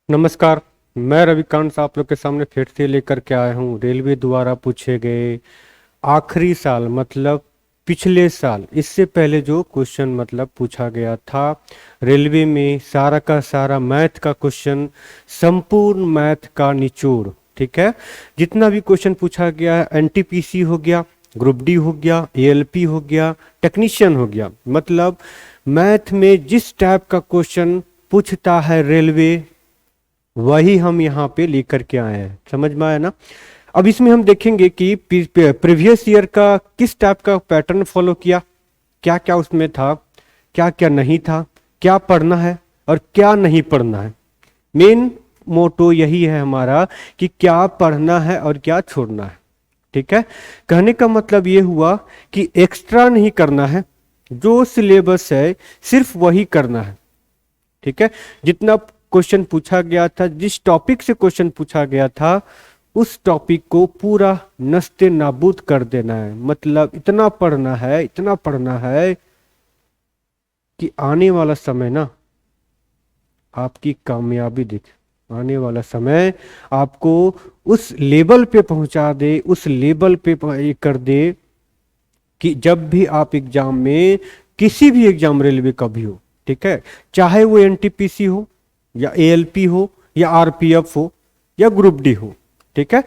नमस्कार। मैं रविकांत आप लोग के सामने फिर से लेकर के आया हूँ रेलवे द्वारा पूछे गए आखिरी साल मतलब पिछले साल इससे पहले जो क्वेश्चन मतलब पूछा गया था रेलवे में सारा का सारा मैथ का क्वेश्चन, संपूर्ण मैथ का निचोड़। ठीक है, जितना भी क्वेश्चन पूछा गया है, एनटीपीसी हो गया, ग्रुप डी हो गया, एएलपी हो गया, टेक्नीशियन हो गया, मतलब मैथ में जिस टाइप का क्वेश्चन पूछता है रेलवे वही हम यहाँ पे लेकर के आए हैं। समझ में आया ना। अब इसमें हम देखेंगे कि प्रीवियस ईयर का किस टाइप का पैटर्न फॉलो किया, क्या क्या उसमें था, क्या क्या नहीं था, क्या पढ़ना है और क्या नहीं पढ़ना है। मेन मोटो यही है हमारा कि क्या पढ़ना है और क्या छोड़ना है। ठीक है, कहने का मतलब ये हुआ कि एक्स्ट्रा नहीं करना है, जो सिलेबस है सिर्फ वही करना है। ठीक है, जितना क्वेश्चन पूछा गया था, जिस टॉपिक से क्वेश्चन पूछा गया था, उस टॉपिक को पूरा नस्ते नाबूद कर देना है। मतलब इतना पढ़ना है, इतना पढ़ना है कि आने वाला समय ना आपकी कामयाबी दिखे, आने वाला समय आपको उस लेवल पे पहुंचा दे, उस लेवल पे ये कर दे कि जब भी आप एग्जाम में, किसी भी एग्जाम रेलवे का भी हो, ठीक है, चाहे वो एनटीपीसी हो या एएलपी हो या आरपीएफ हो या ग्रुप डी हो, ठीक है,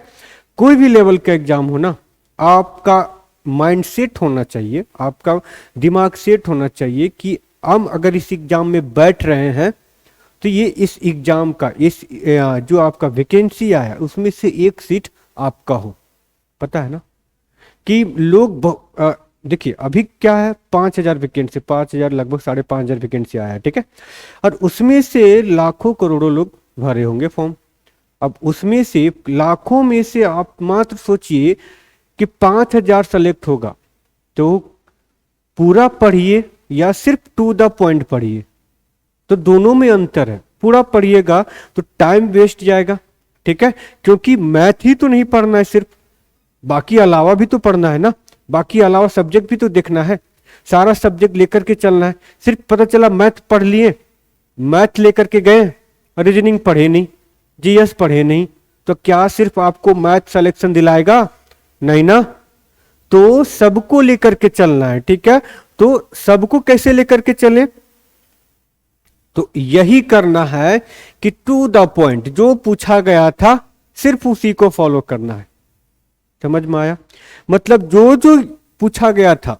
कोई भी लेवल का एग्जाम हो ना, आपका माइंड सेट होना चाहिए, आपका दिमाग सेट होना चाहिए कि हम अगर इस एग्जाम में बैठ रहे हैं तो ये इस एग्जाम का इस जो आपका वैकेंसी आया उसमें से एक सीट आपका हो। पता है ना कि लोग देखिए अभी क्या है, 5,000 वैकेंसी, 5,000 लगभग 5,500 वैकेंसी आया है। ठीक है, और उसमें से लाखों करोड़ों लोग भरे होंगे फॉर्म। अब उसमें से लाखों में से आप मात्र सोचिए कि 5,000 सेलेक्ट होगा, तो पूरा पढ़िए या सिर्फ टू द पॉइंट पढ़िए, तो दोनों में अंतर है। पूरा पढ़िएगा तो टाइम वेस्ट जाएगा, ठीक है, क्योंकि मैथ ही तो नहीं पढ़ना है सिर्फ, बाकी अलावा भी तो पढ़ना है ना, बाकी अलावा सब्जेक्ट भी तो देखना है, सारा सब्जेक्ट लेकर के चलना है। सिर्फ पता चला मैथ पढ़ लिए, मैथ लेकर के गए, रीजनिंग पढ़े नहीं, जीएस पढ़े नहीं, तो क्या सिर्फ आपको मैथ सिलेक्शन दिलाएगा? नहीं ना, तो सबको लेकर के चलना है। ठीक है, तो सबको कैसे लेकर के चले, तो यही करना है कि टू द पॉइंट जो पूछा गया था सिर्फ उसी को फॉलो करना है। समझ में आया? मतलब जो जो पूछा गया था,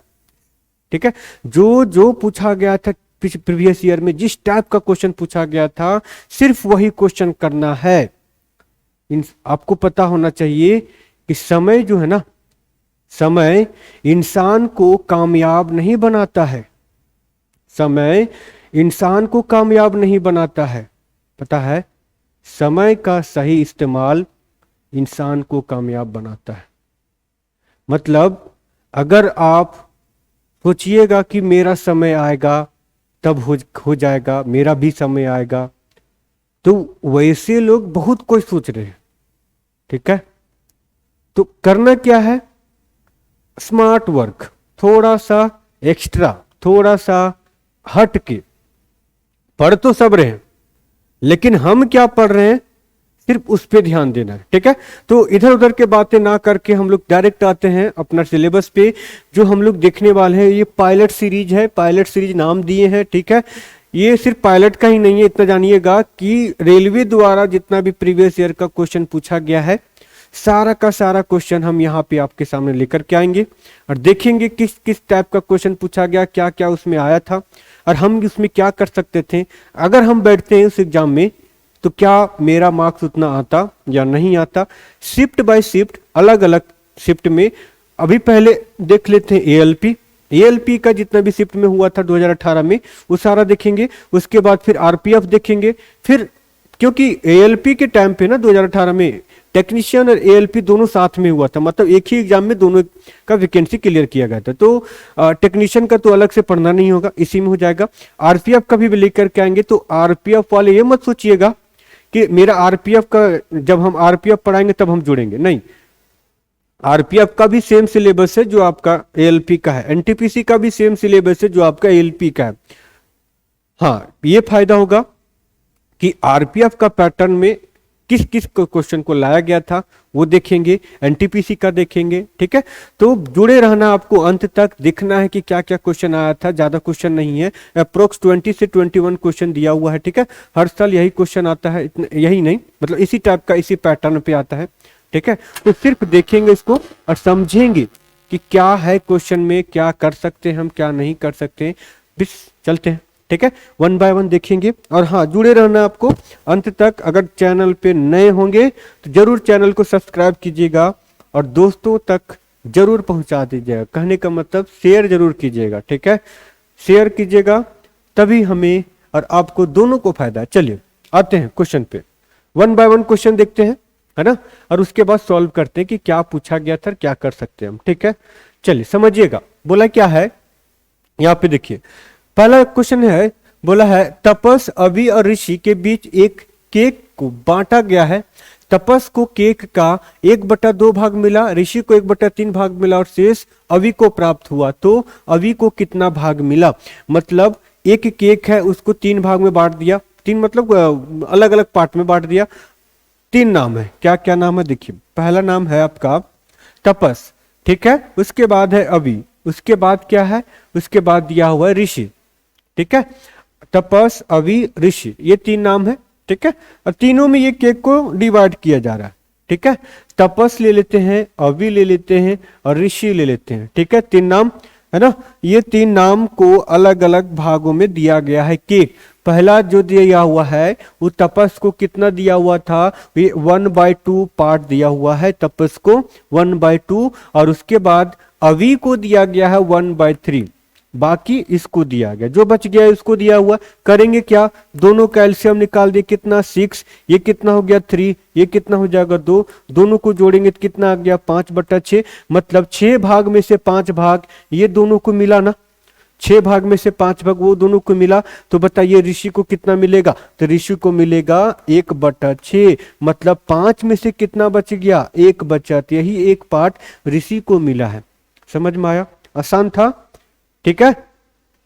ठीक है, जो जो पूछा गया था प्रीवियस ईयर में, जिस टाइप का क्वेश्चन पूछा गया था सिर्फ वही क्वेश्चन करना है। आपको पता होना चाहिए कि समय जो है ना, समय इंसान को कामयाब नहीं बनाता है, समय इंसान को कामयाब नहीं बनाता है। पता है, समय का सही इस्तेमाल इंसान को कामयाब बनाता है। मतलब अगर आप सोचिएगा कि मेरा समय आएगा तब हो जाएगा, मेरा भी समय आएगा, तो वैसे लोग बहुत कुछ सोच रहे हैं। ठीक है, तो करना क्या है, स्मार्ट वर्क, थोड़ा सा एक्स्ट्रा, थोड़ा सा हट के पढ़ तो सब रहे हैं, लेकिन हम क्या पढ़ रहे हैं सिर्फ उस पे ध्यान देना है। ठीक है, तो इधर उधर के बातें ना करके हम लोग डायरेक्ट आते हैं अपना सिलेबस पे। जो हम लोग देखने वाले हैं ये पायलट सीरीज है, पायलट सीरीज नाम दिए हैं। ठीक है, ये सिर्फ पायलट का ही नहीं है, इतना जानिएगा कि रेलवे द्वारा जितना भी प्रीवियस ईयर का क्वेश्चन पूछा गया है, सारा का सारा क्वेश्चन हम यहाँ पे आपके सामने लेकर के आएंगे और देखेंगे किस किस टाइप का क्वेश्चन पूछा गया, क्या क्या उसमें आया था और हम उसमें क्या कर सकते थे। अगर हम बैठते हैं उस एग्जाम में तो क्या मेरा मार्क्स उतना आता या नहीं आता। शिफ्ट बाय शिफ्ट, अलग अलग शिफ्ट में, अभी पहले देख लेते हैं एएलपी, एएलपी का जितना भी शिफ्ट में हुआ था 2018 में वो सारा देखेंगे। उसके बाद फिर आरपीएफ देखेंगे, फिर क्योंकि एएलपी के टाइम पे ना 2018 में टेक्नीशियन और एएलपी दोनों साथ में हुआ था, मतलब एक ही एग्जाम में दोनों का वैकेंसी क्लियर किया गया था। तो टेक्नीशियन का तो अलग से पढ़ना नहीं होगा, इसी में हो जाएगा। आरपीएफ का भी लेकर के आएंगे, तो आरपीएफ वाले ये मत सोचिएगा कि मेरा आरपीएफ का, जब हम आरपीएफ पढ़ाएंगे तब हम जुड़ेंगे, नहीं, आरपीएफ का भी सेम सिलेबस है जो आपका एएलपी का है, एनटीपीसी का भी सेम सिलेबस है जो आपका एएलपी का है। हाँ, ये फायदा होगा कि आरपीएफ का पैटर्न में किस किस क्वेश्चन को लाया गया था वो देखेंगे, एनटीपीसी का देखेंगे। ठीक है, तो जुड़े रहना, आपको अंत तक देखना है कि क्या क्या क्वेश्चन आया था। ज्यादा क्वेश्चन नहीं है, अप्रोक्स 20 से 21 क्वेश्चन दिया हुआ है। ठीक है, हर साल यही क्वेश्चन आता है, यही नहीं मतलब इसी टाइप का, इसी पैटर्न पे आता है। ठीक है, तो सिर्फ देखेंगे इसको और समझेंगे कि क्या है क्वेश्चन में, क्या कर सकते हैं हम, क्या नहीं कर सकते। बस चलते हैं। ठीक है, वन बाय वन देखेंगे। और हाँ, जुड़े रहना आपको अंत तक। अगर चैनल पे नए होंगे तो जरूर चैनल को सब्सक्राइब कीजिएगा और दोस्तों तक जरूर पहुंचा दीजिएगा। कहने का मतलब शेयर जरूर कीजिएगा। ठीक है, शेयर कीजिएगा, तभी हमें और आपको दोनों को फायदा है। चलिए आते हैं क्वेश्चन पे, वन बाय वन क्वेश्चन देखते हैं, है ना, और उसके बाद सॉल्व करते हैं कि क्या पूछा गया था, क्या कर सकते हैं हम। ठीक है, चलिए समझिएगा। बोला क्या है यहां पे, देखिए पहला क्वेश्चन है, बोला है तपस, अवि और ऋषि के बीच एक केक को बांटा गया है। तपस को केक का 1/2 भाग मिला, ऋषि को 1/3 भाग मिला और शेष अवि को प्राप्त हुआ। तो अवि को कितना भाग मिला? मतलब एक केक है, उसको 3 भाग में बांट दिया, 3 मतलब अलग अलग पार्ट में बांट दिया। 3 नाम है, क्या क्या नाम है देखिए। पहला नाम है आपका तपस, ठीक है, उसके बाद है अवि, उसके बाद क्या है, उसके बाद दिया हुआ है ऋषि। ठीक है, तपस, अवि, ऋषि, ये 3 नाम है। ठीक है, और तीनों में ये केक को डिवाइड किया जा रहा है। ठीक है, तपस ले लेते हैं, अवि ले लेते हैं और ऋषि ले लेते हैं। ठीक है, 3 नाम है ना, ये 3 नाम को अलग अलग भागों में दिया गया है केक। पहला जो दिया हुआ है वो तपस को कितना दिया हुआ था, ये 1/2 पार्ट दिया हुआ है तपस को 1/2, और उसके बाद अवि को दिया गया है 1/3, बाकी इसको दिया गया, जो बच गया है उसको दिया हुआ। करेंगे क्या, दोनों का एलसीएम निकाल दिए, कितना 6, ये कितना हो गया 3, ये कितना हो जाएगा 2, दोनों को जोड़ेंगे तो कितना आ गया 5/6, मतलब 6 भाग में से 5 भाग ये दोनों को मिला ना, 6 भाग में से 5 भाग वो दोनों को मिला। तो बताइए ऋषि को कितना मिलेगा, तो ऋषि को मिलेगा 1/6, मतलब 5 में से कितना बच गया, 1 बचा, तो यही एक पार्ट ऋषि को मिला है। समझ में आया, आसान था। ठीक है,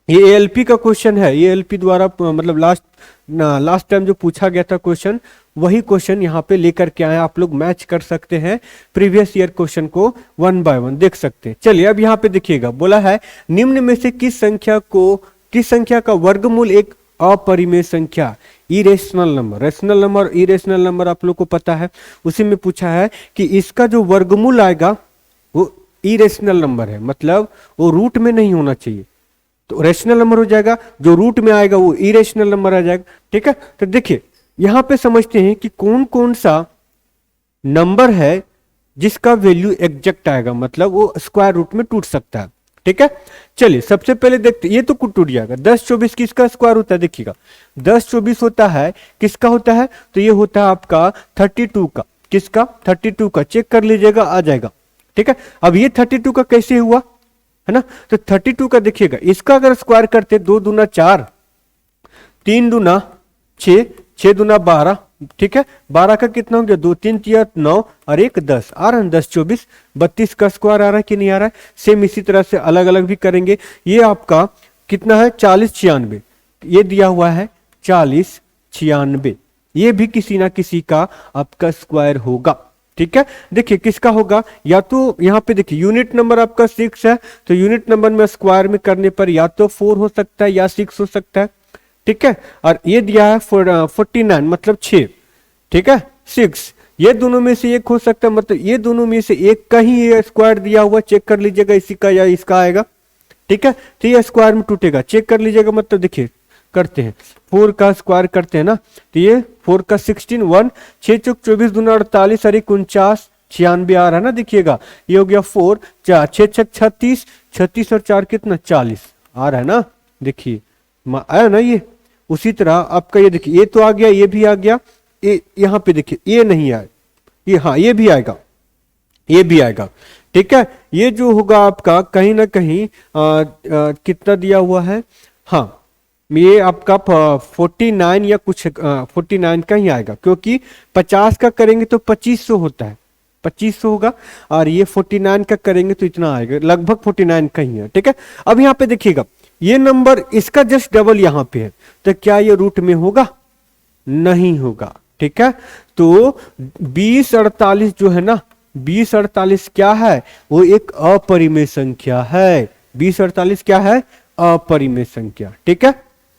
ये एएलपी का क्वेश्चन है, ये एएलपी द्वारा मतलब लास्ट टाइम जो पूछा गया था क्वेश्चन, वही क्वेश्चन यहाँ पे लेकर के आए। आप लोग मैच कर सकते हैं प्रीवियस ईयर क्वेश्चन को, 1 बाय 1 देख सकते हैं। चलिए अब यहाँ पे देखिएगा, बोला है निम्न में से किस संख्या का वर्गमूल एक अपरिमेय संख्या, irrational number. Rational number, irrational number आप लोग को पता है, उसी में पूछा है कि इसका जो वर्गमूल आएगा वो इरेशनल नंबर है, मतलब वो रूट में नहीं होना चाहिए, तो रेशनल नंबर हो जाएगा। जो रूट में आएगा वो इरेशनल नंबर आ जाएगा। ठीक है, तो देखिए यहां पे समझते हैं कि कौन कौन सा नंबर है जिसका वैल्यू एग्जैक्ट आएगा, मतलब वो स्क्वायर रूट में टूट सकता है। ठीक है, चलिए सबसे पहले देखते, ये तो टूट जाएगा। 10, 24 किसका स्क्वायर होता है, देखिएगा 10, 24 होता है, किसका होता है, तो ये होता है आपका 32 का। किसका, 32 का, चेक कर लीजिएगा आ जाएगा। ठीक है, अब ये 32 का कैसे हुआ, है ना, तो 32 का देखिएगा, इसका अगर स्क्वायर करते 2 दूना 4, 3 दूना 6, 6 दूना 12, ठीक है, 12 का कितना हो गया, 2 3 3 9 और 1 10 आ रहा है, 10 24 32 का स्क्वायर आ रहा है कि नहीं आ रहा है। सेम इसी तरह से अलग अलग भी करेंगे। ये आपका कितना है, 40 96, ये दिया हुआ है 40 96, ये भी किसी ना किसी का आपका स्क्वायर होगा। ठीक है, देखिए किसका होगा, या तो यहां पे देखिए यूनिट नंबर आपका 6 है, तो यूनिट नंबर में स्क्वायर में करने पर या तो 4 हो सकता है या 6 हो सकता है। ठीक है, और ये दिया है 49 मतलब 6, ठीक है 6, ये दोनों में से एक हो सकता है, मतलब ये दोनों में से एक का ही स्क्वायर दिया हुआ, चेक कर लीजिएगा इसी का या इसका आएगा। ठीक है, तो ये स्क्वायर में टूटेगा, चेक कर लीजिएगा, मतलब देखिए करते हैं 4 का स्क्वायर करते हैं ना, तो ये 4 का 16 1, 6 चौक 24 दूना 48 और 49 96 आ रहा है ना, देखिएगा ये हो गया 4 4 6 6 36 36 और 4 कितना 40 आ रहा है ना, देखिए आया ना ये। उसी तरह आपका ये देखिए, ये तो आ गया, ये भी आ गया, ये यहाँ पे देखिए ये नहीं आया, ये हाँ ये भी आएगा, ये भी आएगा। ठीक है, ये जो होगा आपका कहीं ना कहीं कितना दिया हुआ है, हाँ ये आपका 49 या कुछ 49 का ही आएगा, क्योंकि 50 का करेंगे तो 2500 होता है, 2500 होगा, और ये 49 का करेंगे तो इतना आएगा, लगभग 49 का ही है। ठीक है, अब यहाँ पे देखिएगा ये नंबर इसका जस्ट डबल यहाँ पे है, तो क्या ये रूट में होगा, नहीं होगा। ठीक है, तो 2048 जो है ना, 2048 क्या है, वो एक अपरिमेय संख्या है। 2048 क्या है, अपरिमेय संख्या। ठीक है,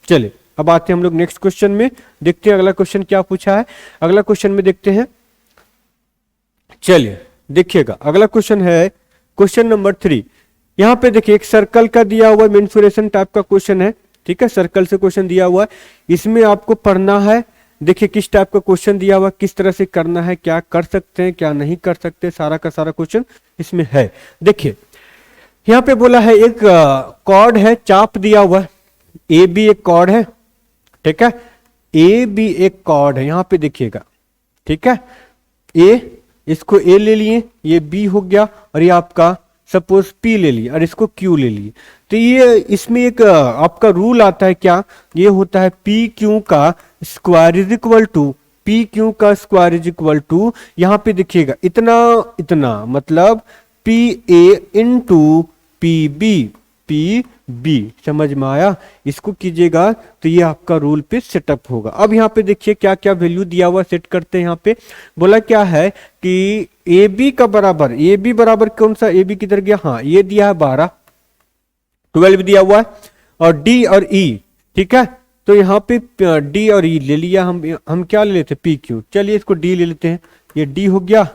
चलिए अब आते हैं हम लोग नेक्स्ट क्वेश्चन में, देखते हैं अगला क्वेश्चन क्या पूछा है। अगला क्वेश्चन में देखते हैं, चलिए देखिएगा अगला क्वेश्चन है क्वेश्चन नंबर 3। यहां पे देखिए एक सर्कल का दिया हुआ मेंसुरेशन टाइप का क्वेश्चन है। ठीक है, सर्कल से क्वेश्चन दिया हुआ है, इसमें आपको पढ़ना है। देखिए किस टाइप का क्वेश्चन दिया हुआ, किस तरह से करना है, क्या कर सकते हैं क्या नहीं कर सकते, सारा का सारा क्वेश्चन इसमें है। देखिए यहां पे बोला है एक कॉर्ड है, चाप दिया हुआ है, ए बी एक कॉर्ड है। ठीक है, ए बी एक कॉर्ड है, यहां पे देखिएगा। ठीक है, ए, इसको ए ले लिए, ये बी हो गया, और ये आपका सपोज पी ले लिए, और इसको क्यू ले लिए। तो ये इसमें एक आपका रूल आता है, क्या ये होता है, पी क्यू का square is equal to, P Q का स्क्वायर इज इक्वल टू, यहां पे देखिएगा इतना इतना, मतलब P A into P B, P B, समझ में आया। इसको कीजिएगा तो ये आपका रूल पे सेटअप होगा। अब यहाँ पे देखिए क्या क्या वैल्यू दिया हुआ, सेट करते हैं। यहाँ पे बोला क्या है कि ए बी का बराबर, ए बी बराबर कौन सा, ए बी किधर गया, हाँ ये दिया है 12, 12 दिया हुआ है, और डी और ई। ठीक है, तो यहाँ पे डी और ई ले लिया, हम क्या ले लेते, पी क्यू। चलिए इसको डी ले लेते हैं, ये डी हो गया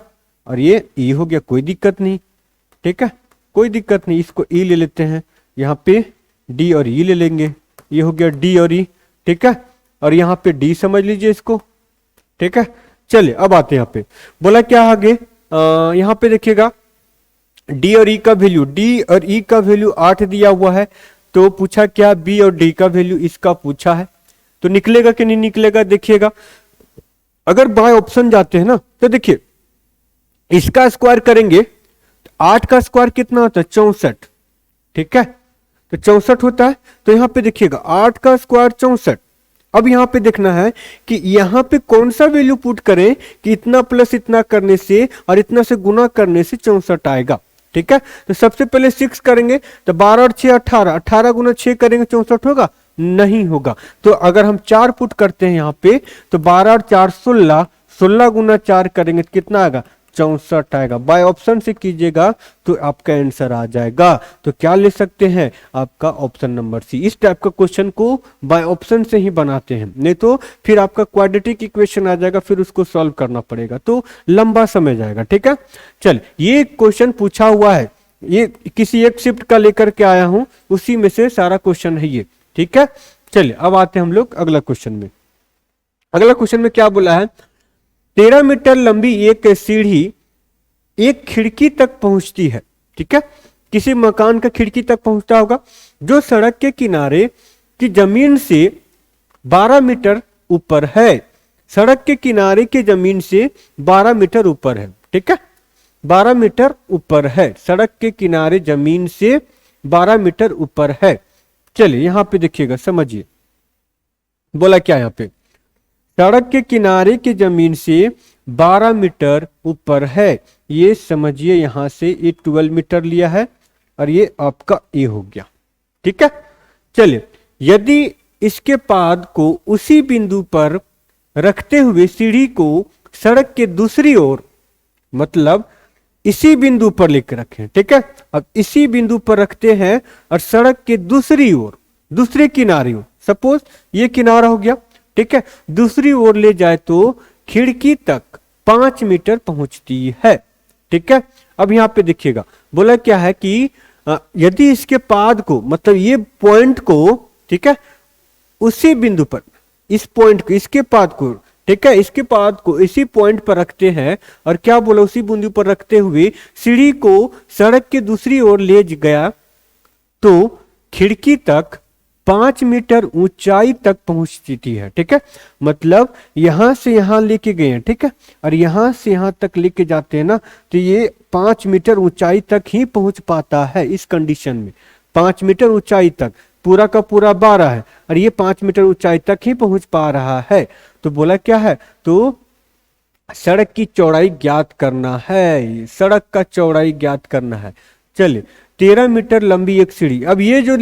और ये ई हो गया, कोई दिक्कत नहीं। ठीक है, कोई दिक्कत नहीं, इसको ई ले लेते हैं, यहाँ पे डी और ई ले लेंगे, ये हो गया डी और ई। ठीक है, और यहाँ पे डी समझ लीजिए इसको। ठीक है, चलिए अब आते हैं यहाँ पे, बोला क्या आगे, यहाँ पे देखिएगा डी और ई का वैल्यू, डी और ई का वैल्यू 8 दिया हुआ है, तो पूछा क्या, बी और डी का वैल्यू इसका पूछा है, तो निकलेगा कि नहीं निकलेगा, देखिएगा। अगर बाय ऑप्शन जाते हैं ना, तो देखिए इसका स्क्वायर करेंगे, 8 का स्क्वायर कितना होता है, 64। ठीक है, तो 64 होता है, तो यहां पे देखिएगा 8 का स्क्वायर 64। अब यहां पे देखना है कि यहां पे कौन सा वैल्यू पुट करें कि इतना प्लस इतना करने से और इतना से गुना करने से 64 आएगा। ठीक है, तो सबसे पहले 6 करेंगे, तो 12 और 6 18, 18 गुना 6 करेंगे 64 होगा, नहीं होगा। तो अगर हम 4 पुट करते हैं यहाँ पे, तो 12 और 4 16, 16 गुना 4 करेंगे तो कितना आएगा, 64 आएगा। बाय ऑप्शन से कीजिएगा तो आपका आंसर आ जाएगा। तो क्या ले सकते हैं, आपका ऑप्शन नंबर सी। इस टाइप का क्वेश्चन को बाय ऑप्शन से ही बनाते हैं, नहीं तो फिर आपका क्वाड्रेटिक इक्वेशन आ जाएगा, फिर उसको सॉल्व करना पड़ेगा, तो लंबा समय जाएगा। ठीक है, चल ये क्वेश्चन पूछा हुआ है, ये किसी एक शिफ्ट का लेकर के आया हूं, उसी में से सारा क्वेश्चन है ये। ठीक है, चलिए अब आते हैं हम लोग अगला क्वेश्चन में। अगला क्वेश्चन में क्या बोला है, 13 मीटर लंबी एक सीढ़ी एक खिड़की तक पहुंचती है। ठीक है, किसी मकान का खिड़की तक पहुंचता होगा, जो सड़क के किनारे की जमीन से 12 मीटर ऊपर है। सड़क के किनारे की जमीन से 12 मीटर ऊपर है। ठीक है, 12 मीटर ऊपर है, सड़क के किनारे जमीन से 12 मीटर ऊपर है। चलिए यहां पे देखिएगा, समझिए बोला क्या, यहां पे सड़क के किनारे की जमीन से 12 मीटर ऊपर है, ये समझिए। यहां से ये 12 मीटर लिया है और ये आपका ए हो गया। ठीक है, चलिए यदि इसके पाद को उसी बिंदु पर रखते हुए सीढ़ी को सड़क के दूसरी ओर, मतलब इसी बिंदु पर लेकर रखें। ठीक है, अब इसी बिंदु पर रखते हैं और सड़क के दूसरी ओर, दूसरे किनारे ओर, सपोज ये किनारा हो गया। ठीक है, दूसरी ओर ले जाए तो खिड़की तक 5 मीटर पहुंचती है। ठीक है, अब यहां पे देखिएगा बोला क्या है कि यदि इसके पाद को, मतलब ये पॉइंट को, ठीक है, उसी बिंदु पर, इस पॉइंट को, इसके पाद को, ठीक है, इसके पाद को इसी पॉइंट पर रखते हैं, और क्या बोला, उसी बिंदु पर रखते हुए सीढ़ी को सड़क की दूसरी ओर ले गया, तो खिड़की तक 5 मीटर ऊंचाई तक पहुंचती है। ठीक है, मतलब यहां से यहां लेके गए हैं, ठीक है, और यहां से यहां तक लेके जाते हैं ना, तो ये 5 मीटर ऊंचाई तक ही पहुंच पाता है। इस कंडीशन में 5 मीटर ऊंचाई तक, पूरा का पूरा 12 है और ये 5 मीटर ऊंचाई तक ही पहुंच पा रहा है। तो बोला क्या है, तो सड़क की चौड़ाई ज्ञात करना है, सड़क का चौड़ाई ज्ञात करना है। चलिए 13 मीटर लंबी एक सीढ़ी, अब ये जो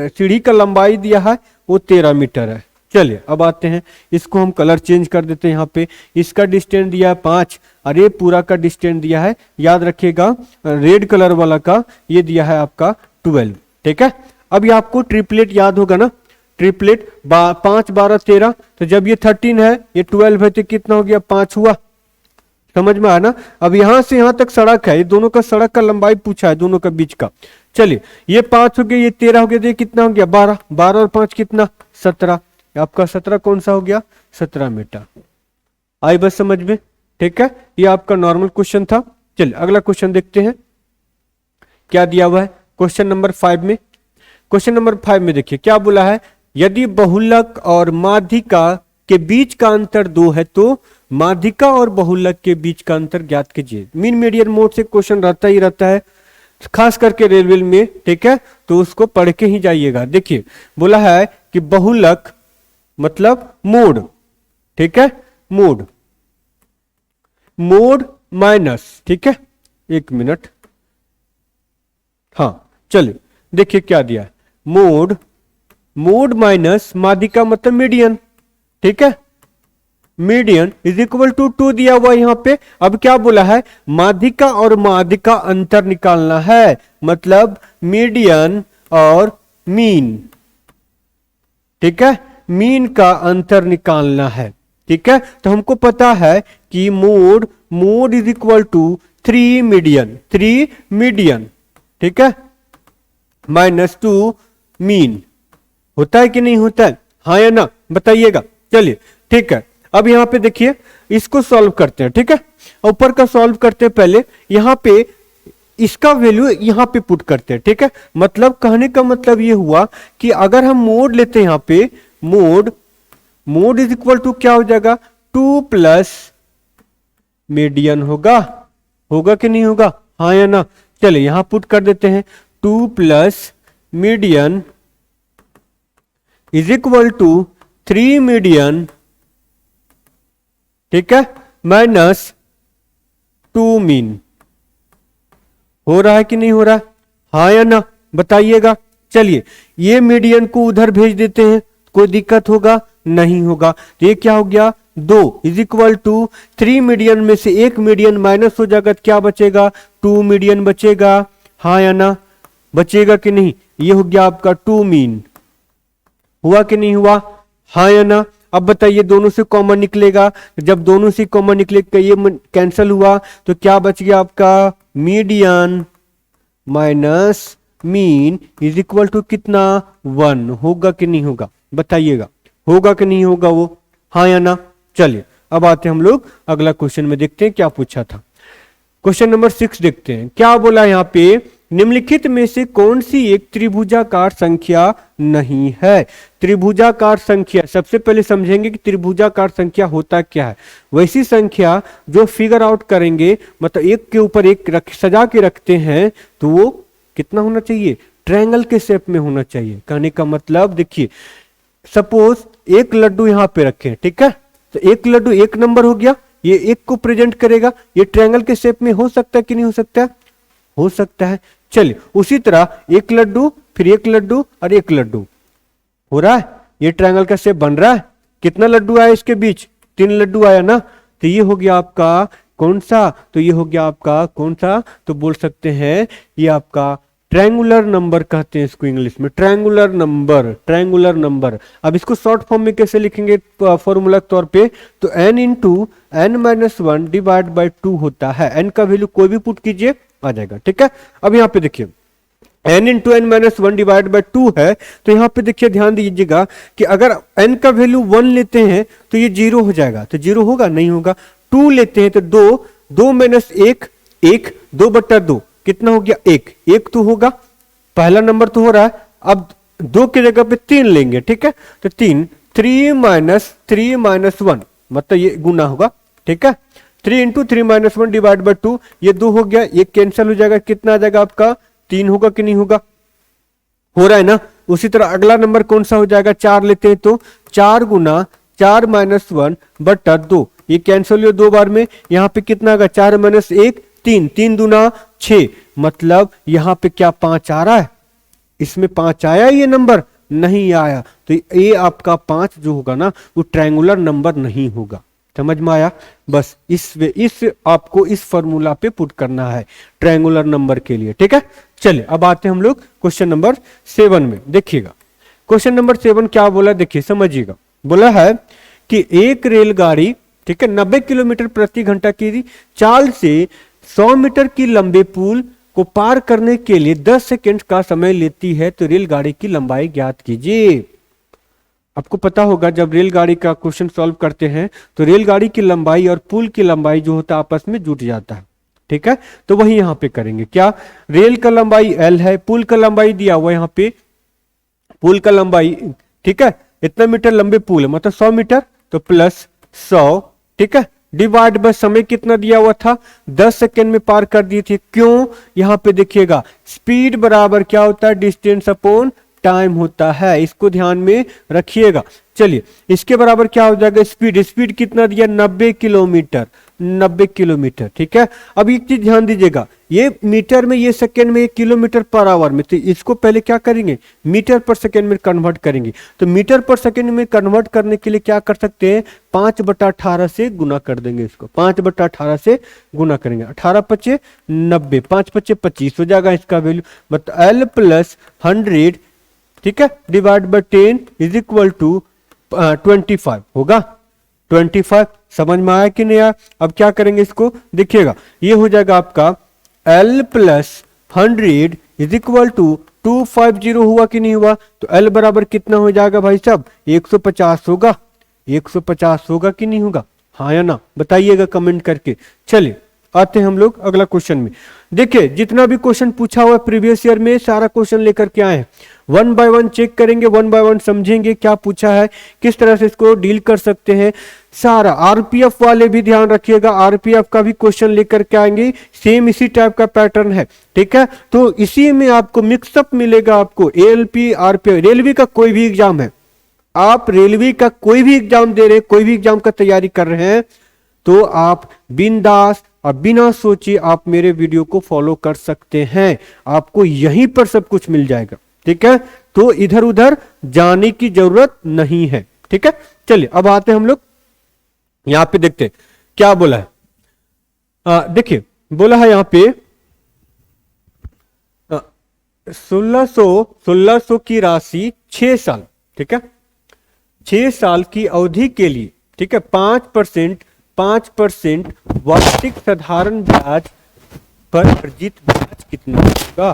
सीढ़ी का लंबाई दिया है वो 13 मीटर है। चलिए अब आते हैं, इसको हम कलर चेंज कर देते हैं। यहाँ पे इसका डिस्टेंस दिया है 5 और ये पूरा का डिस्टेंस दिया है, याद रखिएगा रेड कलर वाला का ये दिया है आपका 12। ठीक है, अब ये आपको ट्रिपलेट याद होगा ना, ट्रिपलेट 5 12 13, तो जब ये 13 है ये 12 है तो कितना हो गया 5 हुआ, समझ में आया ना। अब यहां से यहां तक सड़क है, ये दोनों का सड़क का लंबाई पूछा है दोनों का बीच का। चलिए ये 5 हो गया, ये 13 हो गया, तो ये कितना हो गया 12, 12 और 5 कितना 17, आपका 17 कौन सा हो गया 17 मीटर। आई बस समझ में, ठीक है, ये आपका नॉर्मल क्वेश्चन था। चलिए अगला क्वेश्चन देखते हैं क्या दिया हुआ है क्वेश्चन नंबर 5 में। क्वेश्चन नंबर 5 में देखिए क्या बोला है, यदि बहुलक और माध्यिका के बीच का अंतर 2 है तो माध्यिका और बहुलक के बीच का अंतर ज्ञात कीजिए। मीन मीडियन मोड से क्वेश्चन रहता ही रहता है, खास करके रेलवे में, ठीक है, तो उसको पढ़ के ही जाइएगा। देखिए बोला है कि बहुलक मतलब मोड, ठीक है, मोड, मोड माइनस, ठीक है, 1 मिनट, हाँ चलिए देखिए क्या दिया है, मोड, मोड माइनस माध्यिका मतलब मीडियन, ठीक है, मीडियन इज इक्वल टू 2 दिया हुआ यहां पे। अब क्या बोला है, माध्यिका और माध्यिका अंतर निकालना है, मतलब मीडियन और मीन, ठीक है, मीन का अंतर निकालना है। ठीक है, तो हमको पता है कि mode, mode is equal to 3 median, 3 median, ठीक है, माइनस 2 मीन, होता है कि नहीं होता है, हाँ या ना बताइएगा। चलिए ठीक है, अब यहां पे देखिए इसको सॉल्व करते हैं, ठीक है, ऊपर का सॉल्व करते हैं पहले, यहां पे इसका वैल्यू यहां पे पुट करते हैं, ठीक है, मतलब कहने का मतलब ये हुआ कि अगर हम मोड लेते हैं यहां पे, mode, mode is equal to क्या हो जाएगा 2 प्लस मीडियन होगा, होगा कि नहीं होगा, हाँ या ना। चलिए यहां पुट कर देते हैं 2 plus median is equal to 3 median, ठीक है, माइनस 2 मीन, हो रहा है कि नहीं हो रहा, हाँ या ना बताइएगा। चलिए ये मीडियन को उधर भेज देते हैं, कोई दिक्कत होगा नहीं होगा, तो ये क्या हो गया 2 इज इक्वल टू 3 मीडियन में से 1 मीडियन माइनस हो जाएगा, क्या बचेगा 2 मीडियन बचेगा, हाँ या ना बचेगा कि नहीं, ये हो गया आपका 2 मीन, हुआ कि नहीं हुआ, हाँ या ना। अब बताइए दोनों से कॉमन निकलेगा, जब दोनों से कॉमन निकलेगा ये कैंसिल हुआ तो क्या बच गया आपका median minus mean is equal to कितना 1, होगा कि नहीं होगा बताइएगा, होगा कि नहीं होगा वो, हाँ या ना। चलिए अब आते हैं हम लोग अगला क्वेश्चन में, देखते हैं क्या पूछा था। क्वेश्चन नंबर 6 देखते हैं क्या बोला यहाँ पे, निम्नलिखित में से कौन सी एक त्रिभुजाकार संख्या नहीं है। त्रिभुजाकार संख्या सबसे पहले समझेंगे कि त्रिभुजाकार संख्या होता क्या है। वैसी संख्या जो फिगर आउट करेंगे, मतलब एक के ऊपर एक सजा के रखते हैं, तो वो कितना होना चाहिए, ट्रायंगल के शेप में होना चाहिए। कहने का मतलब देखिए सपोज एक लड्डू यहां पे रखें, ठीक है, तो एक लड्डू एक नंबर हो गया, ये एक को प्रेजेंट करेगा, ये ट्रायंगल के शेप में हो सकता है कि नहीं हो सकता है, हो सकता है। चलिए उसी तरह एक लड्डू, फिर एक लड्डू और एक लड्डू हो रहा है, ये ट्रायंगल का शेप बन रहा है। कितना लड्डू आया इसके बीच, 3 लड्डू आया ना, तो ये हो गया आपका कौन सा, तो ये हो गया आपका कौन सा, तो बोल सकते हैं ये आपका ट्रायंगुलर नंबर कहते हैं इसको इंग्लिश में, ट्रायंगुलर नंबर, ट्रायंगुलर नंबर। अब इसको शॉर्ट फॉर्म में कैसे लिखेंगे फॉर्मूला के तौर पे, तो n into n minus 1 divide by 2 होता है, n का वैल्यू कोई भी पुट कीजिए आ जाएगा, ठीक है। अब यहाँ पे देखिए n into n minus 1 divide by 2 है, तो यहाँ पे देखिए ध्यान दीजिएगा कि अगर n का वैल्यू 1 लेते हैं तो ये 0 हो जाएगा, तो 0 होगा नहीं होगा। 2 लेते हैं तो 2, 2 माइनस 1, 1, 2/2 कितना हो गया 1, 1 तो होगा, पहला नंबर तो हो रहा है। अब 2 की जगह पे 3 लेंगे, ठीक है, तो 3, 3 माइनस 1 मतलब ये गुना होगा, ठीक है, 3 इंटू 3 माइनस 1 डिवाइड बाई 2, ये 2 हो गया, ये कैंसिल हो जाएगा, कितना आ जाएगा आपका 3 होगा कि नहीं होगा, हो रहा है ना। उसी तरह अगला नंबर कौन सा हो जाएगा, 4 लेते हैं तो 4 गुना 4 माइनस 1/2, ये कैंसिल हो 2 बार में, यहाँ पे कितना आएगा 4 माइनस 1, 3, 3 दूना 6, मतलब यहां पे क्या 5 आ रहा है, इसमें 5 आया ये नंबर, नहीं आया, तो ये आपका 5 जो होगा ना वो ट्रायंगुलर नंबर नहीं होगा। समझ में आया? बस इस आपको इस फॉर्मूला पे पुट करना है ट्रायंगुलर नंबर के लिए। ठीक है, चलिए अब आते हैं हम लोग क्वेश्चन नंबर 7 में। देखिएगा क्वेश्चन नंबर 7 क्या बोला, देखिए समझिएगा। बोला है कि एक रेलगाड़ी, ठीक है, 90 किलोमीटर प्रति घंटा की चाल से 100 मीटर की लंबे पुल को पार करने के लिए 10 सेकंड का समय लेती है, तो रेलगाड़ी की लंबाई ज्ञात कीजिए। आपको पता होगा जब रेलगाड़ी का क्वेश्चन सॉल्व करते हैं तो रेलगाड़ी की लंबाई और पुल की लंबाई जो होता है आपस में जुट जाता है। ठीक है, तो वही यहां पे करेंगे। क्या, रेल का लंबाई L है, पुल का लंबाई दिया हुआ यहां पे, पुल का लंबाई, ठीक है, इतना मीटर लंबे पुल है मतलब 100 मीटर, तो प्लस 100, ठीक है, डिवाइड बाय समय कितना दिया हुआ था, 10 सेकेंड में पार कर दिए थे। क्यों, यहां पे देखिएगा स्पीड बराबर क्या होता है, डिस्टेंस अपॉन टाइम होता है, इसको ध्यान में रखिएगा। चलिए इसके बराबर क्या हो जाएगा, स्पीड, स्पीड कितना दिया, 90 किलोमीटर, 90 किलोमीटर। ठीक है, अब एक चीज ध्यान दीजिएगा, ये मीटर में, ये सेकेंड में, ये किलोमीटर पर आवर में, तो इसको पहले क्या करेंगे, मीटर पर सेकेंड में कन्वर्ट करेंगे। तो मीटर पर सेकेंड में कन्वर्ट करने के लिए क्या कर सकते हैं, 5/18 से गुना कर देंगे इसको, 5/18 से गुना करेंगे, 18 पचे 90, 5 पचे 25 हो जाएगा इसका वैल्यू, मतलब L प्लस 100, ठीक है, divide by 10 is equal to 25 होगा, 25। समझ में आया कि नहीं आया? अब क्या करेंगे इसको, देखिएगा ये हो जाएगा आपका L plus 100 is equal to 250 हुआ कि नहीं हुआ, तो L बराबर कितना हो जाएगा भाई साहब, 150 होगा, 150 होगा कि नहीं होगा, हाँ या ना, बताइएगा कमेंट करके। चलिए आते हैं हम लोग अगला क्वेश्चन में। देखिए जितना भी क्वेश्चन पूछा हुआ प्रीवियस ईयर में सारा क्वेश्चन लेकर के आए हैं, 1 बाय 1 चेक करेंगे, 1 बाय 1 समझेंगे क्या पूछा है, किस तरह से इसको डील कर सकते हैं सारा। आरपीएफ वाले भी ध्यान रखिएगा, आरपीएफ का भी क्वेश्चन लेकर के आएंगे, सेम इसी टाइप का पैटर्न है। ठीक है, तो इसी में आपको मिक्सअप मिलेगा, आपको एएलपी आरपीएफ, रेलवे का कोई भी एग्जाम है, आप रेलवे का कोई भी एग्जाम दे रहे हैं, कोई भी एग्जाम का तैयारी कर रहे हैं, तो आप बिंदास और बिना सोचे आप मेरे वीडियो को फॉलो कर सकते हैं, आपको यहीं पर सब कुछ मिल जाएगा। ठीक है, तो इधर उधर जाने की जरूरत नहीं है। ठीक है, चलिए अब आते हैं हम लोग यहां पे, देखते हैं क्या बोला है। देखिए बोला है यहां पे 1600 की राशि 6 साल, ठीक है, 6 साल की अवधि के लिए, ठीक है, 5% वार्षिक साधारण ब्याज पर अर्जित ब्याज कितना होगा।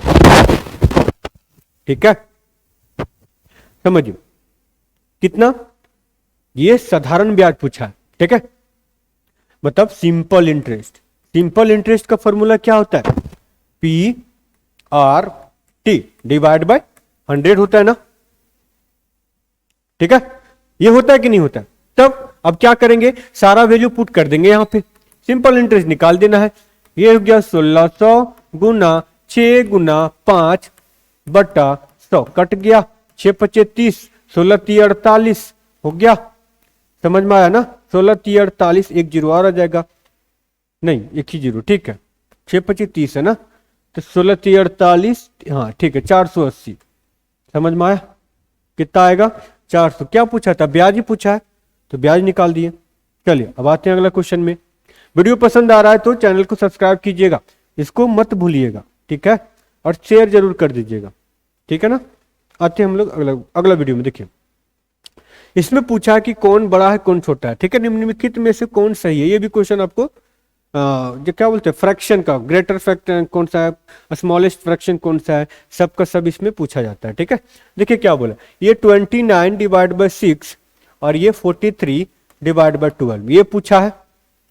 ठीक है, समझिए कितना, ये साधारण ब्याज पूछा है। ठीक है, मतलब सिंपल इंटरेस्ट, सिंपल इंटरेस्ट का फॉर्मूला क्या होता है, PRT डिवाइड बाय 100 होता है ना। ठीक है, ये होता है कि नहीं होता है? तब अब क्या करेंगे, सारा वैल्यू पुट कर देंगे यहां पे, सिंपल इंटरेस्ट निकाल देना है। ये हो गया 1600 गुना 6 गुना 5 बटा 100, कट गया, 6 पचे 30, 16 3 48 हो गया। समझ में आया ना, 16 3 48, एक जीरो और आ जाएगा, नहीं एक ही जीरो, ठीक है, 6 पचे 30 है ना, तो 16 3 48, हाँ ठीक है, 480। समझ में आया, कितना आएगा, 400। क्या पूछा था, ब्याज ही पूछा है, तो ब्याज निकाल दिए। चलिए अब आते हैं अगला क्वेश्चन में। वीडियो पसंद आ रहा है तो चैनल को सब्सक्राइब कीजिएगा, इसको मत भूलिएगा, ठीक है, और शेयर जरूर कर दीजिएगा, ठीक है ना। आते हैं हम लोग अगला वीडियो में। देखिए इसमें पूछा है कि कौन बड़ा है कौन छोटा है, ठीक है, निम्नलिखित में से कौन सही है। ये भी क्वेश्चन आपको जो क्या बोलते हैं फ्रैक्शन का, ग्रेटर फ्रैक्शन कौन सा है, स्मॉलेस्ट फ्रैक्शन कौन सा है, सबका सब इसमें पूछा जाता है। ठीक है, देखिए क्या बोला, ये 29 डिवाइड बाय 6 और ये 43 डिवाइड बाय 12, ये पूछा है।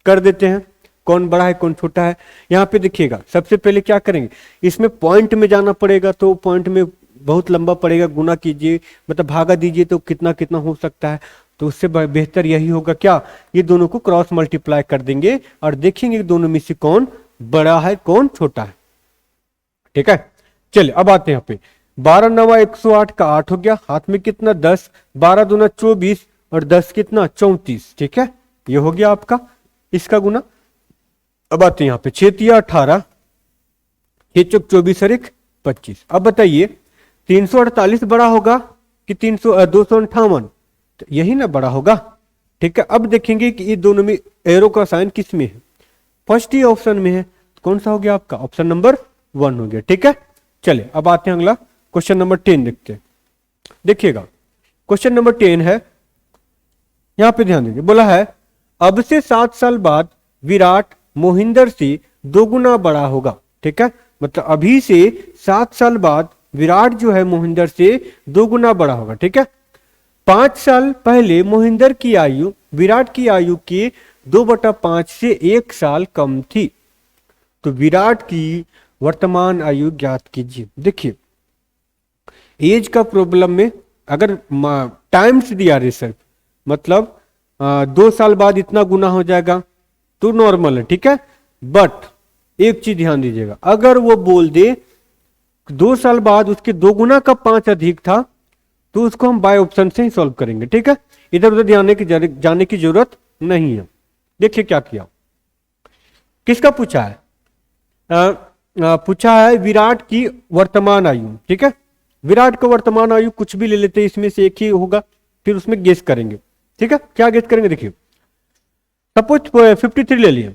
कर देते हैं, कौन बड़ा है कौन छोटा है। यहाँ पे देखिएगा सबसे पहले क्या करेंगे, इसमें पॉइंट में जाना पड़ेगा, तो पॉइंट में बहुत लंबा पड़ेगा, गुना कीजिए मतलब भागा दीजिए तो कितना कितना हो सकता है, तो उससे बेहतर यही होगा क्या, ये दोनों को क्रॉस मल्टीप्लाई कर देंगे और देखेंगे दोनों में से कौन बड़ा है कौन छोटा है। ठीक है, चलिए अब आते हैं यहाँ पे 12 9 108 का 8 हो गया, हाथ में कितना 10, 12 दूना 24 और 10 कितना 34। ठीक है, ये हो गया आपका इसका गुना। अब आते हैं यहाँ पे 6 3 18, 6 चौक 24 और 1 25। अब बताइए 348 बड़ा होगा कि 258, तो यही ना बड़ा होगा। ठीक है, अब देखेंगे कि ये दोनों में एरो का साइन किस में है। फर्स्ट ही ऑप्शन में है, कौन सा हो गया आपका, ऑप्शन नंबर 1 हो गया। ठीक है, चलिए अब आते हैं अगला क्वेश्चन नंबर 10 देखते हैं। देखिएगा क्वेश्चन नंबर 10 है, यहां पे ध्यान दीजिए, बोला है अब से 7 साल बाद विराट मोहिंदर से 2 गुना बड़ा होगा। ठीक है, मतलब अभी से 7 साल बाद विराट जो है मोहिंदर से 2 गुना बड़ा होगा। ठीक है, 5 साल पहले मोहिंदर की आयु विराट की आयु के 2/5 से 1 साल कम थी, तो विराट की वर्तमान आयु ज्ञात कीजिए। देखिए एज का प्रॉब्लम में अगर टाइम्स दिया रहे सर, मतलब 2 साल बाद इतना गुना हो जाएगा तो नॉर्मल है। ठीक है, बट एक चीज ध्यान दीजिएगा, अगर वो बोल दे 2 साल बाद उसके 2 गुना का 5 अधिक था तो उसको हम बाय ऑप्शन से ही सॉल्व करेंगे। ठीक है, इधर उधर जाने की जरूरत नहीं है। देखिए क्या किया, किसका पूछा है, पूछा है विराट की वर्तमान आयु। ठीक है, विराट का वर्तमान आयु कुछ भी ले लेते हैं, इसमें से एक ही होगा, फिर उसमें गेस करेंगे। ठीक है, क्या गेस करेंगे, देखिए सपोज 53 ले लिए,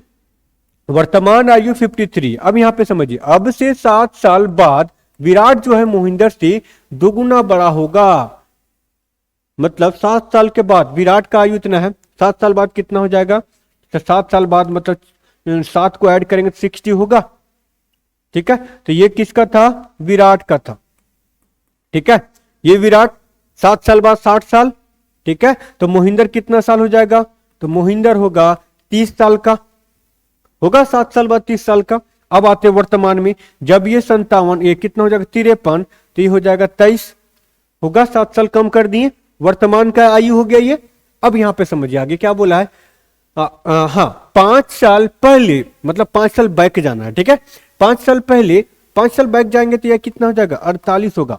वर्तमान आयु 53। अब यहां पे समझिए, अब से 7 साल बाद विराट जो है मोहिंदर से 2 गुना बड़ा होगा, मतलब 7 साल के बाद विराट का आयु इतना है, 7 साल बाद कितना हो जाएगा, तो 7 साल बाद मतलब 7 को ऐड करेंगे तो 60 होगा। ठीक है, तो ये किसका था, विराट का था। ठीक है, ये विराट 7 साल बाद 60 साल। ठीक है, तो मोहिंदर कितना साल हो जाएगा, तो मोहिंदर होगा 30 साल का, होगा 7 साल बाद 30 साल का। अब आते वर्तमान में, जब ये 57, ये कितना हो जाएगा 53, तो ये हो जाएगा 23, होगा 7 साल कम कर दिए, वर्तमान का आयु हो गया ये। अब यहां पे समझिए आगे क्या बोला है, हाँ 5 साल पहले, मतलब 5 साल बैक जाना है। ठीक है, 5 साल पहले, 5 साल बैक जाएंगे तो यह कितना हो जाएगा 48 होगा।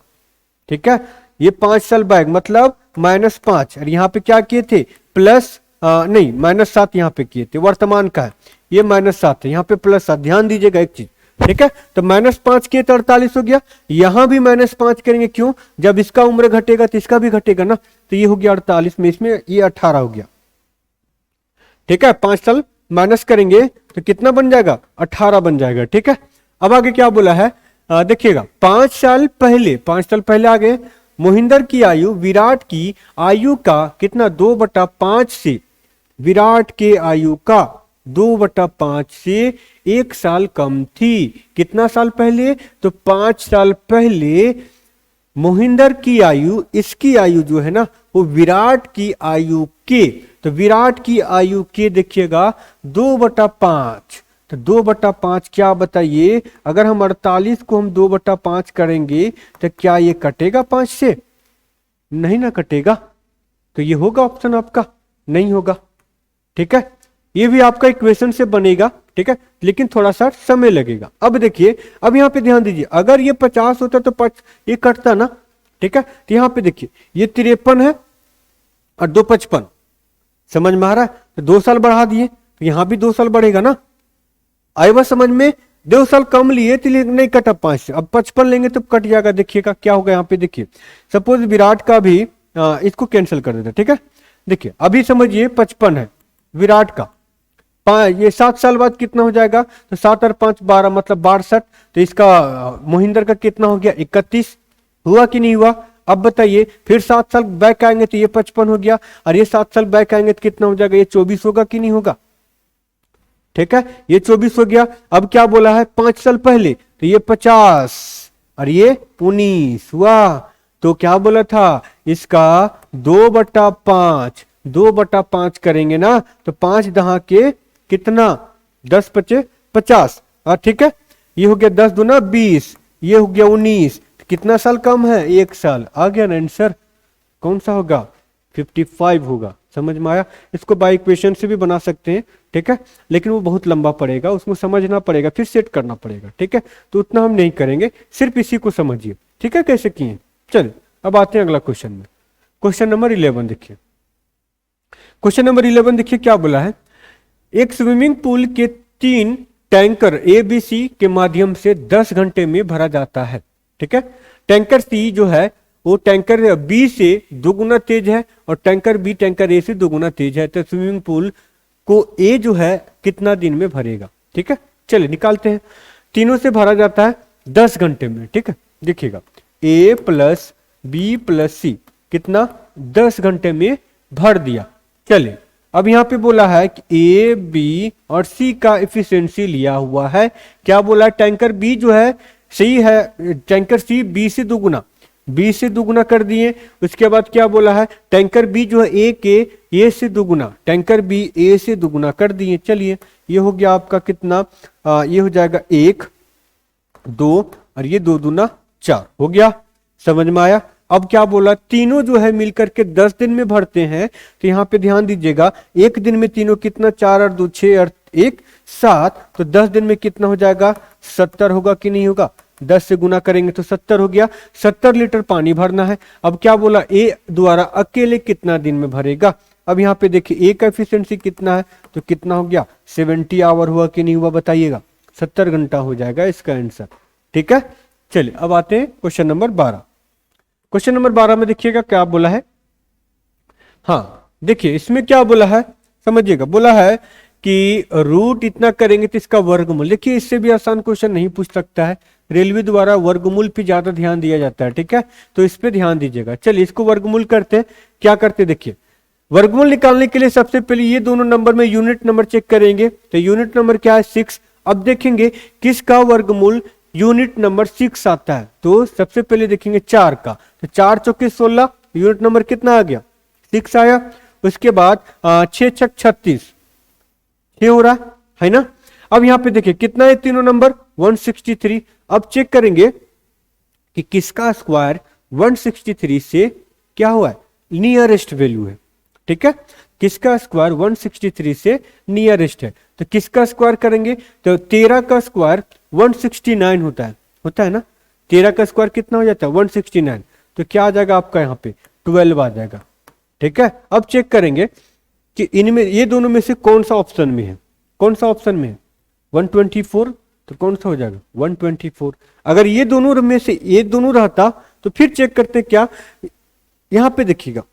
ठीक है, ये 5 साल बैक मतलब -5, और यहां पे क्या किए थे प्लस, नहीं -7 यहां पे किए थे, वर्तमान का है ये -7 है, यहां पे +7, ध्यान दीजिएगा एक चीज। ठीक है, तो -5 किए तो 48 हो गया, यहां भी -5 करेंगे, क्यों, जब इसका उम्र घटेगा तो इसका भी घटेगा ना, तो ये हो गया 48 में, इसमें ये 18 हो गया। ठीक है, 5 साल माइनस करेंगे तो कितना बन जाएगा 18 बन जाएगा। ठीक है, अब आगे क्या बोला है, देखिएगा 5 साल पहले आगे मोहिंदर की आयु विराट की आयु का कितना 2/5 से, विराट के आयु का 2/5 से 1 साल कम थी। कितना साल पहले, तो 5 साल पहले मोहिंदर की आयु, इसकी आयु जो है ना वो विराट की आयु के, तो विराट की आयु के देखिएगा 2/5, तो 2/5 क्या बताइए, अगर हम 48 को हम 2/5 करेंगे तो क्या ये कटेगा 5 से, नहीं ना कटेगा, तो ये होगा ऑप्शन आपका, नहीं होगा। ठीक है, ये भी आपका इक्वेशन से बनेगा। ठीक है, लेकिन थोड़ा सा समय लगेगा। अब देखिए, अब यहां पे ध्यान दीजिए, अगर ये 50 होता तो ये कटता ना। ठीक है, तो यहां पे देखिए ये 53 है और 2 55, समझ में आ रहा है, तो 2 साल बढ़ा दिए तो यहां भी 2 साल बढ़ेगा ना, आए बस समझ में, 2 साल कम लिए तो नहीं कटा 5 से, अब 55 लेंगे तो कट जाएगा। देखिएगा क्या होगा, यहाँ पे देखिए सपोज विराट का भी इसको कैंसिल कर देते। ठीक है, देखिए अभी समझिए 55 है विराट का, ये 7 साल बाद कितना हो जाएगा, तो 7 और 5 12 मतलब 62, तो इसका मोहिंदर का कितना हो गया 31, हुआ कि नहीं हुआ। अब बताइए फिर 7 साल बैक आएंगे तो ये 55 हो गया, और ये 7 साल बैक आएंगे तो कितना हो जाएगा, ये 24 होगा कि नहीं होगा। ठीक है, ये 24 हो गया। अब क्या बोला है 5 साल पहले, तो ये 50 और ये 19 हुआ, तो क्या बोला था इसका 2/5 करेंगे ना, तो 5 दहा के कितना 10 × 50, ठीक है, ये हो गया 10 दूना 20, ये हो गया 19, कितना साल कम है 1 साल, आ गया ना आंसर, कौन सा होगा 55 होगा। समझ में आया, इसको बाय इक्वेशन से भी बना सकते हैं। ठीक है, लेकिन वो बहुत लंबा पड़ेगा, उसमें समझना पड़ेगा, फिर सेट करना पड़ेगा। ठीक है, तो उतना हम नहीं करेंगे, सिर्फ इसी को समझिए। ठीक है, कैसे किए, चलिए अब आते हैं अगला क्वेश्चन में। क्वेश्चन नंबर 11 देखिए, क्वेश्चन नंबर 11 देखिए क्या बोला है, एक स्विमिंग पूल के 3 टैंकर ABC के माध्यम से 10 घंटे में भरा जाता है। ठीक है, टैंकर C जो है वो टैंकर बी से दुगुना तेज है और टैंकर बी टैंकर ए से दुगुना तेज है, तो स्विमिंग पूल को ए जो है कितना दिन में भरेगा। ठीक है, चलिए निकालते हैं। तीनों से भरा जाता है 10 घंटे में। ठीक है, देखिएगा ए प्लस बी प्लस सी कितना 10 घंटे में भर दिया। चलिए अब यहां पे बोला है कि ए बी और सी का एफिशिएंसी लिया हुआ है। क्या बोला है, टैंकर बी जो है सही है, टैंकर सी बी से दुगुना कर दिए। उसके बाद क्या बोला है, टैंकर बी जो है ए के ए से दुगुना, टैंकर बी ए से दुगुना कर दिए। चलिए ये हो गया आपका कितना, ये हो जाएगा 1 2 और ये 2 दूना 4 हो गया। समझ में आया। अब क्या बोला, तीनों जो है मिलकर के 10 दिन में भरते हैं। तो यहां पे ध्यान दीजिएगा, एक दिन में तीनों कितना, 4 और 2 6 और 1 7, तो 10 दिन में कितना हो जाएगा, 70 होगा कि नहीं होगा। 10 से गुना करेंगे तो 70 हो गया। 70 लीटर पानी भरना है। अब क्या बोला, ए द्वारा अकेले कितना दिन में भरेगा। अब यहाँ पे देखिए ए का एफिशिएंसी कितना है, तो कितना हो गया, 70 आवर हुआ कि नहीं हुआ बताइएगा। 70 घंटा हो जाएगा इसका आंसर। ठीक है, चलिए अब आते हैं क्वेश्चन नंबर 12। क्वेश्चन नंबर 12 में देखिएगा क्या बोला है। हाँ देखिए इसमें क्या बोला है, समझिएगा। बोला है कि रूट इतना करेंगे तो इसका वर्गमूल। देखिए इससे भी आसान क्वेश्चन नहीं पूछ सकता है, रेलवे द्वारा वर्गमूल पे ज्यादा ध्यान दिया जाता है। ठीक है, तो इस पे ध्यान दीजिएगा। चलिए इसको वर्गमूल करते हैं। क्या करते देखिए, वर्गमूल निकालने के लिए सबसे पहले ये दोनों नंबर में यूनिट नंबर चेक करेंगे। तो यूनिट नंबर क्या है, 6। अब देखेंगे किसका वर्गमूल यूनिट नंबर 6 आता है। तो सबसे पहले देखेंगे 4 का, तो 4 चौके 16, यूनिट नंबर कितना आ गया, 6 आया। उसके बाद 6 छक 36, 6 हो रहा है ना। अब यहां पे देखिए कितना है तीनों नंबर, 163। अब चेक करेंगे कि किसका स्क्वायर 163 से क्या हुआ है, नियरेस्ट वैल्यू है। ठीक है, किसका स्क्वायर 163 से नियरेस्ट है। तो किसका स्क्वायर करेंगे, तो 13 का स्क्वायर 169 होता है ना। 13 का स्क्वायर कितना हो जाता है, 169। तो क्या आ जाएगा आपका यहाँ पे 12 आ जाएगा। ठीक है, अब चेक करेंगे कि इनमें ये दोनों में से कौन सा ऑप्शन में है, कौन सा ऑप्शन में है 124, तो कौन सा हो जाएगा 124। अगर ये दोनों में से ये दोनों रहता तो फिर चेक करते क्या, यहां पे देखिएगा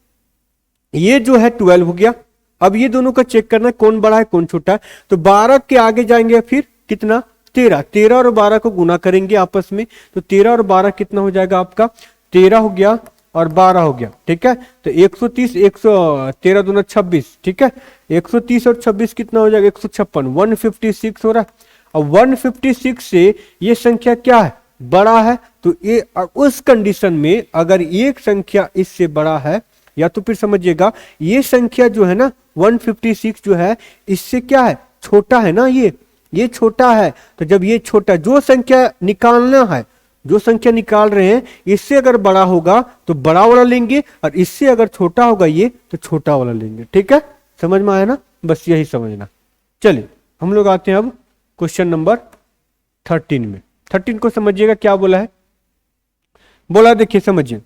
ये जो है 12 हो गया। अब ये दोनों का चेक करना है कौन बड़ा है कौन छोटा है। तो 12 के आगे जाएंगे फिर कितना, 13 और 12 को गुना करेंगे आपस में। तो 13 और 12 कितना हो जाएगा आपका, 13 हो गया और 12 हो गया। ठीक है, तो 130, 113 दूना 26। ठीक है, 130 और 26 कितना हो जाएगा, 156, 156 हो रहा है। अब 156 से ये संख्या क्या है, बड़ा है। तो ये उस कंडीशन में अगर एक संख्या इससे बड़ा है, या तो फिर समझिएगा ये संख्या जो है ना 156 जो है इससे क्या है, छोटा है ना, ये छोटा है। तो जब ये छोटा, जो संख्या निकालना है, जो संख्या निकाल रहे हैं, इससे अगर बड़ा होगा तो बड़ा वाला लेंगे, और इससे अगर छोटा होगा ये तो छोटा वाला लेंगे। ठीक है, समझ में आया ना, बस यही समझना। चलिए हम लोग आते हैं अब क्वेश्चन नंबर 13 में। 13 को समझिएगा क्या बोला है। बोला देखिए समझिए,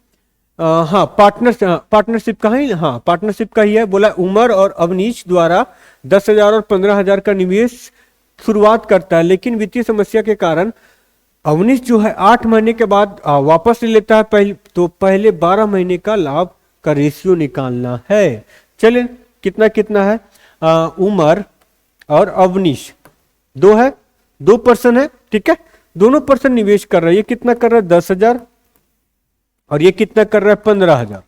हाँ पार्टनरशिप का ही, हाँ पार्टनरशिप का ही है। बोला उमर और अवनीश द्वारा 10,000 और 15,000 का निवेश शुरुआत करता है, लेकिन वित्तीय समस्या के कारण अवनीश जो है 8 महीने के बाद वापस ले लेता है। तो पहले 12 महीने का लाभ का रेशियो निकालना है। चलिए कितना कितना है, उमर और अवनीश दो पर्सन है। ठीक है, दोनों पर्सन निवेश कर रहे हैं। ये कितना कर रहा है 10,000 और ये कितना कर रहा है 15,000।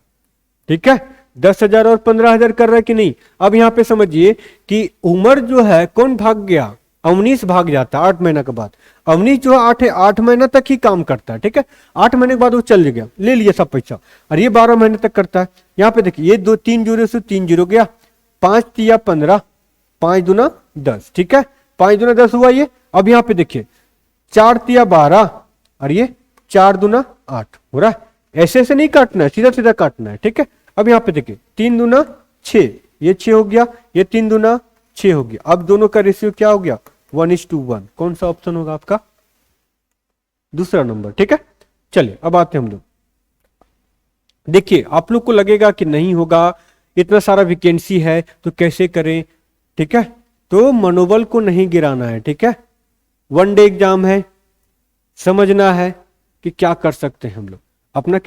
ठीक है, 10,000 और 15,000 कर रहा है कि नहीं। अब यहां पे समझिए कि उमर जो है कौन भाग गया, अवनीश भाग जाता 8 महीना के बाद। अवनीश जो है 8 महीना तक ही काम करता है। ठीक है, 8 महीने के बाद वो चल गया, ले लिया सब पैसा, और ये 12 महीने तक करता है। यहाँ पे देखिए ये 3 जीरो से 3 जीरो गया, 5 तिया 15, 5 दूना 10। ठीक है, 5 दूना 10 हुआ ये। अब यहाँ पे देखिए 4 तिया 12 और ये 4 दूना 8 हो रहा है। ऐसे ऐसे नहीं काटना है, सीधा सीधा काटना है। ठीक है, अब यहाँ पे देखिए 3 दूना 6, ये 6 हो गया, ये 3 दूना 6 हो गया। अब दोनों का रेशियो क्या हो गया 1:1। कौन सा ऑप्शन होगा आपका, दूसरा नंबर। ठीक है, चलिए अब आते हैं हम लोग। देखिए आप लोग को लगेगा कि नहीं होगा, इतना सारा वैकेंसी है तो कैसे करें। ठीक है, तो मनोबल को नहीं गिराना है। ठीक है, 1 डे एग्जाम है, समझना है कि क्या कर सकते हैं हम लोग। अपना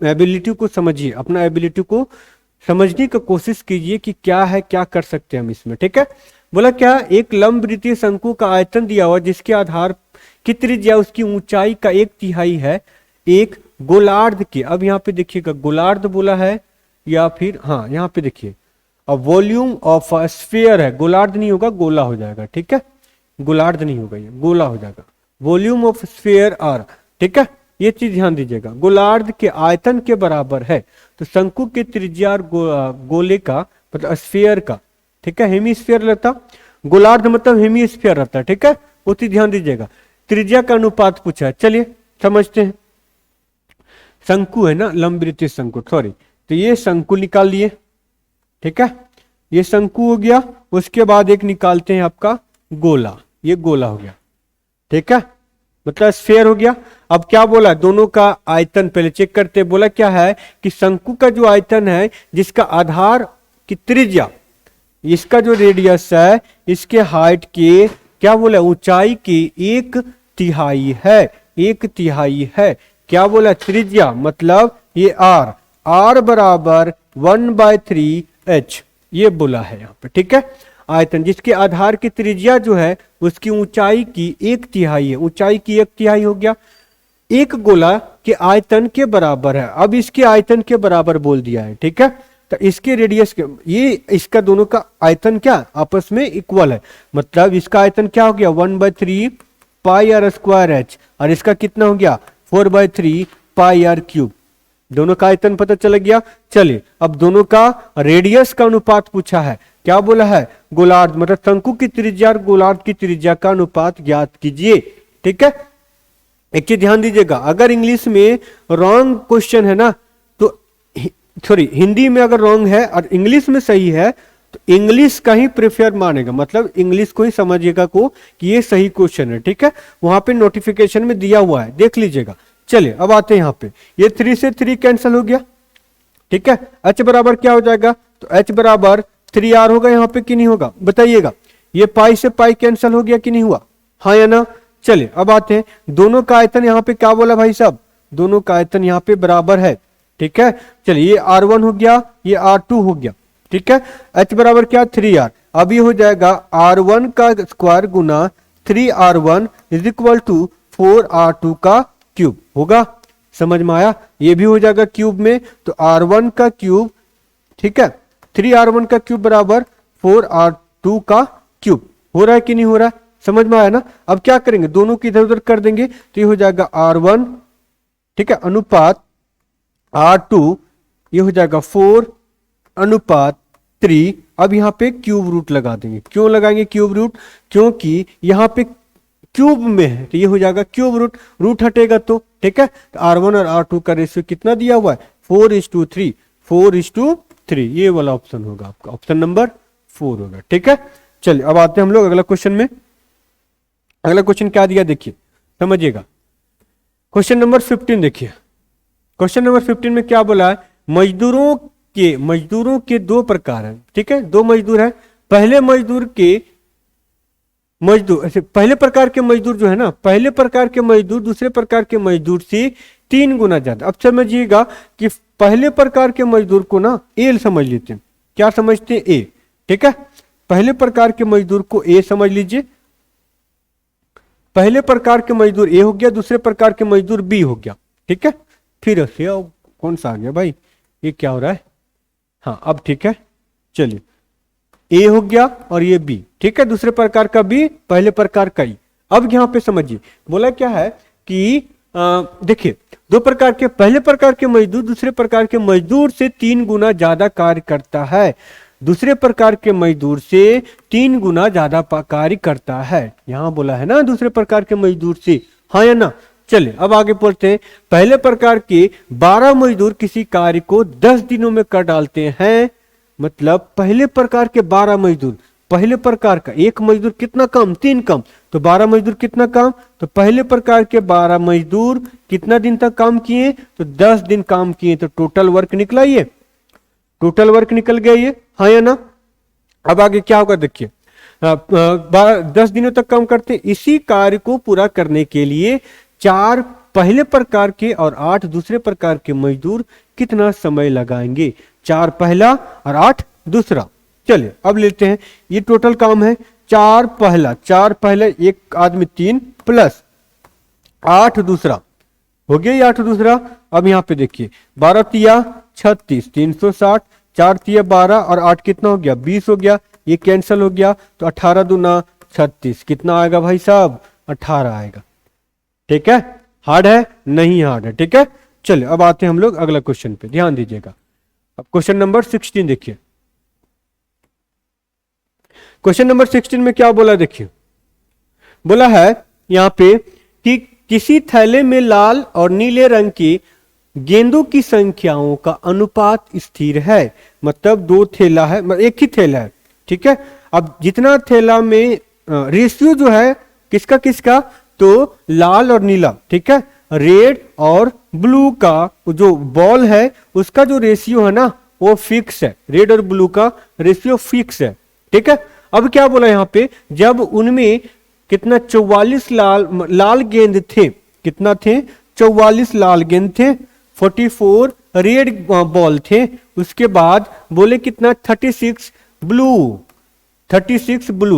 एबिलिटी को समझिए, अपना एबिलिटी को समझने की कोशिश कीजिए कि क्या है, क्या कर सकते हैं हम इसमें। ठीक है, बोला क्या, एक लंबवृत्तीय शंकु का आयतन दिया हुआ जिसके आधार की त्रिज्या उसकी ऊंचाई का 1/3 है, एक गोलार्ध के, अब यहाँ पे देखिएगा गोलार्ध बोला है या फिर, हाँ यहाँ पे देखिए, अब वॉल्यूम ऑफ स्फीयर है, गोलार्ध नहीं होगा, गोला हो जाएगा। ठीक है, गोलार्ध नहीं होगा, ये गोला हो जाएगा, वॉल्यूम ऑफ स्फीयर आर। ठीक है, ये चीज ध्यान दीजिएगा, गोलार्ध के आयतन के बराबर है, तो शंकु की त्रिज्या और गोले का मतलब स्फीयर का, ठीक है, हेमीस्फीयर रहता, गोलार्ध मतलब हेमीस्फीयर रहता है। ठीक है, वो चीज ध्यान दीजिएगा। त्रिज्या का अनुपात पूछा है, चलिए समझते हैं। शंकु है ना, लंबवृत्तीय शंकु, सॉरी, तो ये शंकु निकाल लिए। ठीक है, ये शंकु हो गया, उसके बाद एक निकालते हैं आपका गोला, ये गोला हो गया। ठीक है, मतलब स्फीयर हो गया। अब क्या बोला, दोनों का आयतन पहले चेक करते, बोला क्या है कि शंकु का जो आयतन है जिसका आधार की त्रिज्या, इसका जो रेडियस है इसके हाइट के क्या बोला, ऊंचाई की 1/3 है, 1/3 है। क्या बोला, त्रिज्या मतलब ये आर, आर बराबर 1/3h, ये बोला है यहाँ पे। ठीक है, आयतन जिसके आधार की त्रिज्या जो है उसकी ऊंचाई की 1/3 है, ऊंचाई की 1/3 हो गया, एक गोला के आयतन के बराबर है। अब इसके आयतन के बराबर बोल दिया है। ठीक है, तो इसके रेडियस के, ये इसका दोनों का आयतन क्या आपस में इक्वल है, मतलब इसका आयतन क्या हो गया 1/3 पाई आर स्क्वायर एच, और इसका कितना हो गया 4/3 पाई आर क्यूब। दोनों का आयतन पता चल गया। चलिए अब दोनों का रेडियस का अनुपात पूछा है, क्या बोला है, गोलार्ध मतलब शंकु की त्रिज्या और गोलार्ध की त्रिज्या का अनुपात ज्ञात कीजिए। ठीक है, एक चीज ध्यान दीजिएगा, अगर इंग्लिश में रॉन्ग क्वेश्चन है ना, तो सॉरी हिंदी में अगर रॉन्ग है और इंग्लिश में सही है तो इंग्लिश का ही प्रेफर मानेगा, मतलब इंग्लिश को ही समझिएगा को कि ये सही क्वेश्चन है। ठीक है, वहां पे नोटिफिकेशन में दिया हुआ है, देख लीजिएगा। चलिए अब आते हैं यहाँ पे, ये 3 से 3 कैंसिल हो गया। ठीक है, h बराबर क्या हो जाएगा, तो h बराबर 3r होगा यहाँ पे कि नहीं होगा, बताइएगा। ये पाई से पाई कैंसिल हो गया कि नहीं हुआ, हाँ या ना। चलिए अब आते हैं, दोनों का आयतन यहाँ पे क्या बोला भाई साहब, दोनों का आयतन यहाँ पे बराबर है। ठीक है, चलिए ये r1 हो गया, ये r2 हो गया। ठीक है, h बराबर क्या 3r, अब ये हो जाएगा r1 का स्क्वायर गुना 3r1 is equal to 4r2 का क्यूब होगा। समझ में आया, ये भी हो जाएगा क्यूब में, तो r1 का क्यूब, ठीक है, 3r1 का क्यूब बराबर 4r2 का क्यूब। हो रहा है कि नहीं हो रहा है, समझ में आया ना। अब क्या करेंगे, दोनों की इधर उधर कर देंगे तो ये हो जाएगा r1, ठीक है, अनुपात r2, ये हो जाएगा 4 अनुपात 3। अब यहां पे क्यूब रूट लगा देंगे, क्यों लगाएंगे क्यूब रूट, क्योंकि यहां पे क्यूब में है तो ये हो जाएगा क्यूब रूट, रूट हटेगा तो। ठीक है, तो r1 और r2 का रेशियो कितना दिया हुआ है 4:3, 4:3, ये वाला ऑप्शन होगा आपका, ऑप्शन नंबर 4 होगा। ठीक है, चलिए अब आते हैं हम लोग अगला क्वेश्चन में। अगला क्वेश्चन क्या दिया देखिए, समझिएगा। क्वेश्चन नंबर 15 देखिए, क्वेश्चन नंबर 15 में क्या बोला है, मजदूरों के 2 प्रकार हैं। ठीक है, 2 मजदूर है, पहले प्रकार के मजदूर जो है ना, पहले प्रकार के मजदूर दूसरे प्रकार के मजदूर से 3 गुना ज्यादा। अब समझिएगा कि पहले प्रकार के मजदूर को ना ए समझ लेते हैं, क्या समझते हैं ए। ठीक है, पहले प्रकार के मजदूर को ए समझ लीजिए, पहले प्रकार के मजदूर ए हो गया, दूसरे प्रकार के मजदूर बी हो गया। ठीक है, फिर से कौन सा आ गया भाई, ये क्या हो रहा है, हाँ अब ठीक है। चलिए ए हो गया और ये बी, ठीक है, दूसरे प्रकार का बी, पहले प्रकार का ई। अब यहां पे समझिए, बोला क्या है कि देखिए 2 प्रकार के, पहले प्रकार के मजदूर दूसरे प्रकार के मजदूर से 3 गुना ज्यादा कार्य करता है, दूसरे प्रकार के मजदूर से 3 गुना ज्यादा कार्य करता है। यहां बोला है ना दूसरे प्रकार के मजदूर से, हाँ या ना। चलिए अब आगे पढ़ते हैं, पहले प्रकार के 12 मजदूर किसी कार्य को 10 दिनों में कर डालते हैं, मतलब पहले प्रकार के 12 मजदूर, पहले प्रकार का एक मजदूर कितना काम, 3 काम, तो 12 मजदूर कितना काम, तो पहले प्रकार के 12 मजदूर कितना दिन तक काम किए, तो 10 दिन काम किए, तो टोटल वर्क निकला, ये टोटल वर्क निकल गया ये, हाँ या ना। अब आगे क्या होगा देखिए, 10 दिनों तक काम करते, इसी कार्य को पूरा करने के लिए 4 पहले प्रकार के और 8 दूसरे प्रकार के मजदूर कितना समय लगाएंगे? 4 पहला और 8 दूसरा। चलिए अब लेते हैं, ये टोटल काम है 4 पहला एक आदमी 3 प्लस 8 दूसरा, हो गया ये 8 दूसरा। अब यहाँ पे देखिए 12 तिया 36 360, 4 तिया 12 और 8 कितना हो गया 20 हो गया, ये कैंसिल हो गया तो 18 दूना 36, कितना आएगा भाई साहब 18 आएगा। ठीक है, हार्ड है नहीं हार्ड है, ठीक है। चलिए अब आते हैं हम लोग अगला क्वेश्चन पे, ध्यान दीजिएगा। अब क्वेश्चन नंबर 16 देखिए, क्वेश्चन नंबर 16 में क्या बोला देखिए, बोला है यहाँ पे कि किसी थैले में लाल और नीले रंग की गेंदों की संख्याओं का अनुपात स्थिर है। मतलब 2 थैला है, मतलब एक ही थैला है, ठीक है। अब जितना थैला में रेशियो जो है किसका किसका, तो लाल और नीला, ठीक है, रेड और ब्लू का जो बॉल है उसका जो रेशियो है ना वो फिक्स है, रेड और ब्लू का रेशियो फिक्स है, ठीक है। अब क्या बोला यहाँ पे, जब उनमें कितना 44 लाल गेंद थे, कितना थे 44 लाल गेंद थे, 44 रेड बॉल थे, उसके बाद बोले कितना 36 ब्लू,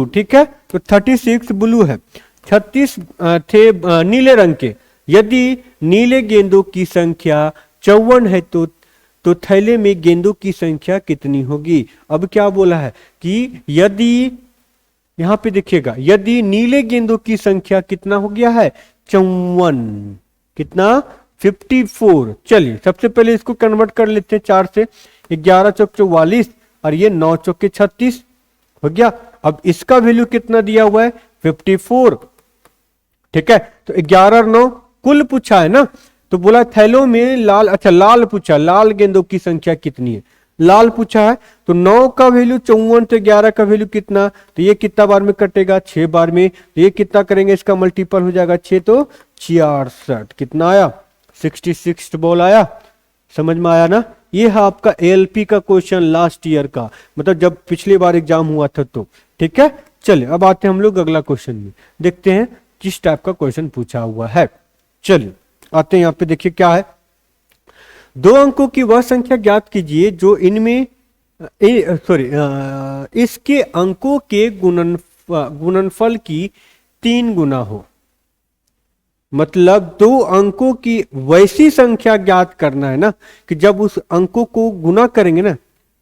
ठीक है। तो 36 ब्लू है, 36 थे नीले रंग के। यदि नीले गेंदों की संख्या 54 है तो थैले में गेंदों की संख्या कितनी होगी? अब क्या बोला है कि यदि यहां पे देखिएगा, यदि नीले गेंदों की संख्या कितना हो गया है 54, कितना 54। चलिए सबसे पहले इसको कन्वर्ट कर लेते हैं 4 से, 11 चौक 44 और ये 9 चौके 36 हो गया। अब इसका वैल्यू कितना दिया हुआ है 54, ठीक है। तो 11 और 9 कुल पूछा है ना, तो बोला थैलों में लाल, अच्छा लाल पूछा, लाल गेंदों की संख्या कितनी है, लाल पूछा है। तो 9 का वैल्यू 54, तो 11 का वैल्यू कितना, तो ये कितना बार में कटेगा 6 बार में, तो ये कितना करेंगे इसका मल्टीपल हो जाएगा 6 तो 66, कितना आया 66 बॉल आया। समझ में आया ना, ये है आपका एएलपी का क्वेश्चन लास्ट ईयर का, मतलब जब पिछली बार एग्जाम हुआ था तो, ठीक है। चलिए अब आते हैं हम लोग अगला क्वेश्चन में, देखते हैं किस टाइप का क्वेश्चन पूछा हुआ है। चलिए आते हैं यहाँ पे, देखिए क्या है, 2 अंकों की वह संख्या ज्ञात कीजिए जो इनमें इसके अंकों के गुणनफल की 3 गुना हो। मतलब 2 अंकों की वैसी संख्या ज्ञात करना है ना कि जब उस अंकों को गुना करेंगे ना,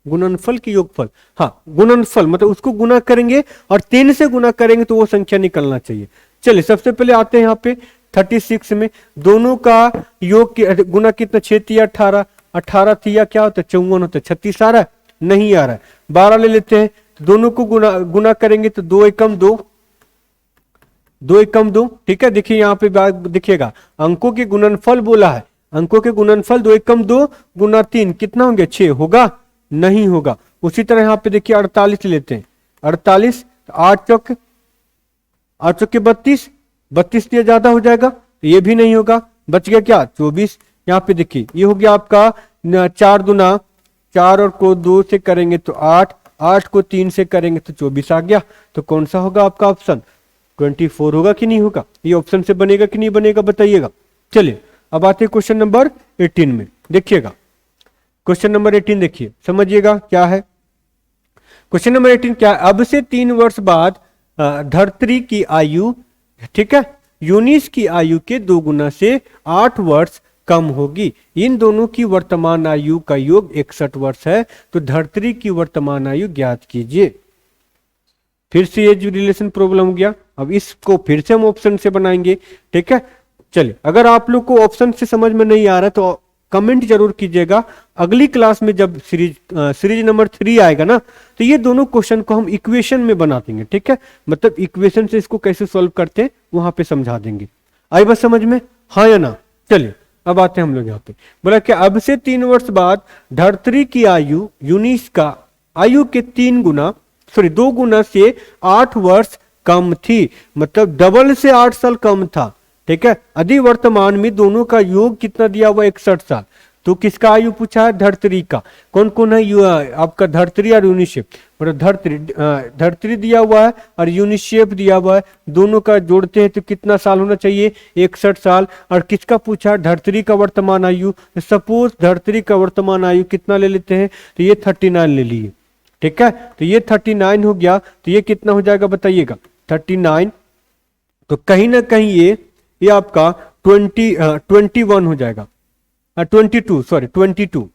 गुणनफल की योगफल, हाँ गुणनफल मतलब उसको गुना करेंगे और 3 से गुना करेंगे तो वो संख्या निकलना चाहिए। चलिए सबसे पहले आते हैं यहाँ पे 36 में, दोनों का योग गुना कितना 6 तिया 18, 18 तिया क्या होता है 54 होता है, 36 आ रहा है नहीं आ रहा है। 12 ले लेते हैं, तो दोनों को गुना करेंगे तो 2 एकम 2, 2 एकम 2, ठीक है। देखिए यहाँ पे देखिएगा अंकों के गुणनफल बोला है, अंकों के गुणनफल 2 एकम 2 गुना 3 कितना होंगे 6 होगा, नहीं होगा। उसी तरह यहाँ पे देखिए 48 लेते हैं, 48 8 चौक 32, 32 से ज्यादा हो जाएगा तो ये भी नहीं होगा, बच गया क्या 24। यहाँ पे देखिए ये हो गया आपका 4 दूना 4 और को 2 से करेंगे तो 8, 8 को 3 से करेंगे तो 24 आ गया। तो कौन सा होगा आपका ऑप्शन 24 होगा कि नहीं होगा, ये ऑप्शन से बनेगा कि नहीं बनेगा बताइएगा। चलिए अब आते हैं क्वेश्चन नंबर 18 में, देखिएगा क्वेश्चन नंबर 18 देखिए समझिएगा क्या है। क्वेश्चन नंबर 18 क्या है, अब से 3 वर्ष बाद धरती की आयु, ठीक है, यूनिस की आयु के 2 गुना से 8 वर्ष कम होगी। इन दोनों की वर्तमान आयु का योग 61 वर्ष है, तो धरती की वर्तमान आयु ज्ञात कीजिए। फिर से ये जो रिलेशन प्रॉब्लम हो गया, अब इसको फिर से हम ऑप्शन से बनाएंगे, ठीक है। चलिए अगर आप लोग को ऑप्शन से समझ में नहीं आ रहा तो कमेंट जरूर कीजिएगा, अगली क्लास में जब सीरीज नंबर 3 आएगा ना तो ये दोनों क्वेश्चन को हम इक्वेशन में बना देंगे, ठीक है। मतलब इक्वेशन से इसको कैसे सॉल्व करते हैं वहां पे समझा देंगे। आई बात समझ में, हाँ या ना। चलिए अब आते हैं हम लोग यहाँ पे, बोला कि अब से 3 वर्ष बाद धरती की आयु यूनिस का आयु के 2 गुना से 8 वर्ष कम थी, मतलब डबल से 8 साल कम था, ठीक है। अभी वर्तमान में दोनों का योग कितना दिया हुआ 61 साल, तो किसका आयु पूछा है? धर्तरी का। कौन कौन है? आपका धर्तरी और यूनिसेफ। मतलब धर्तरी दिया हुआ है और यूनिसेफ दिया हुआ है, दोनों का जोड़ते हैं तो कितना साल होना चाहिए? 61 साल। और किसका पूछा? धर्तरी का वर्तमान आयु। सपोज धर्तरी का वर्तमान आयु कितना ले लेते हैं? तो ये 39 ले लिए, ठीक है। तो ये 39 हो गया, तो ये कितना हो जाएगा बताइएगा? 39। तो कहीं ना कहीं ये आपका 21 हो जाएगा, 22, सॉरी 22।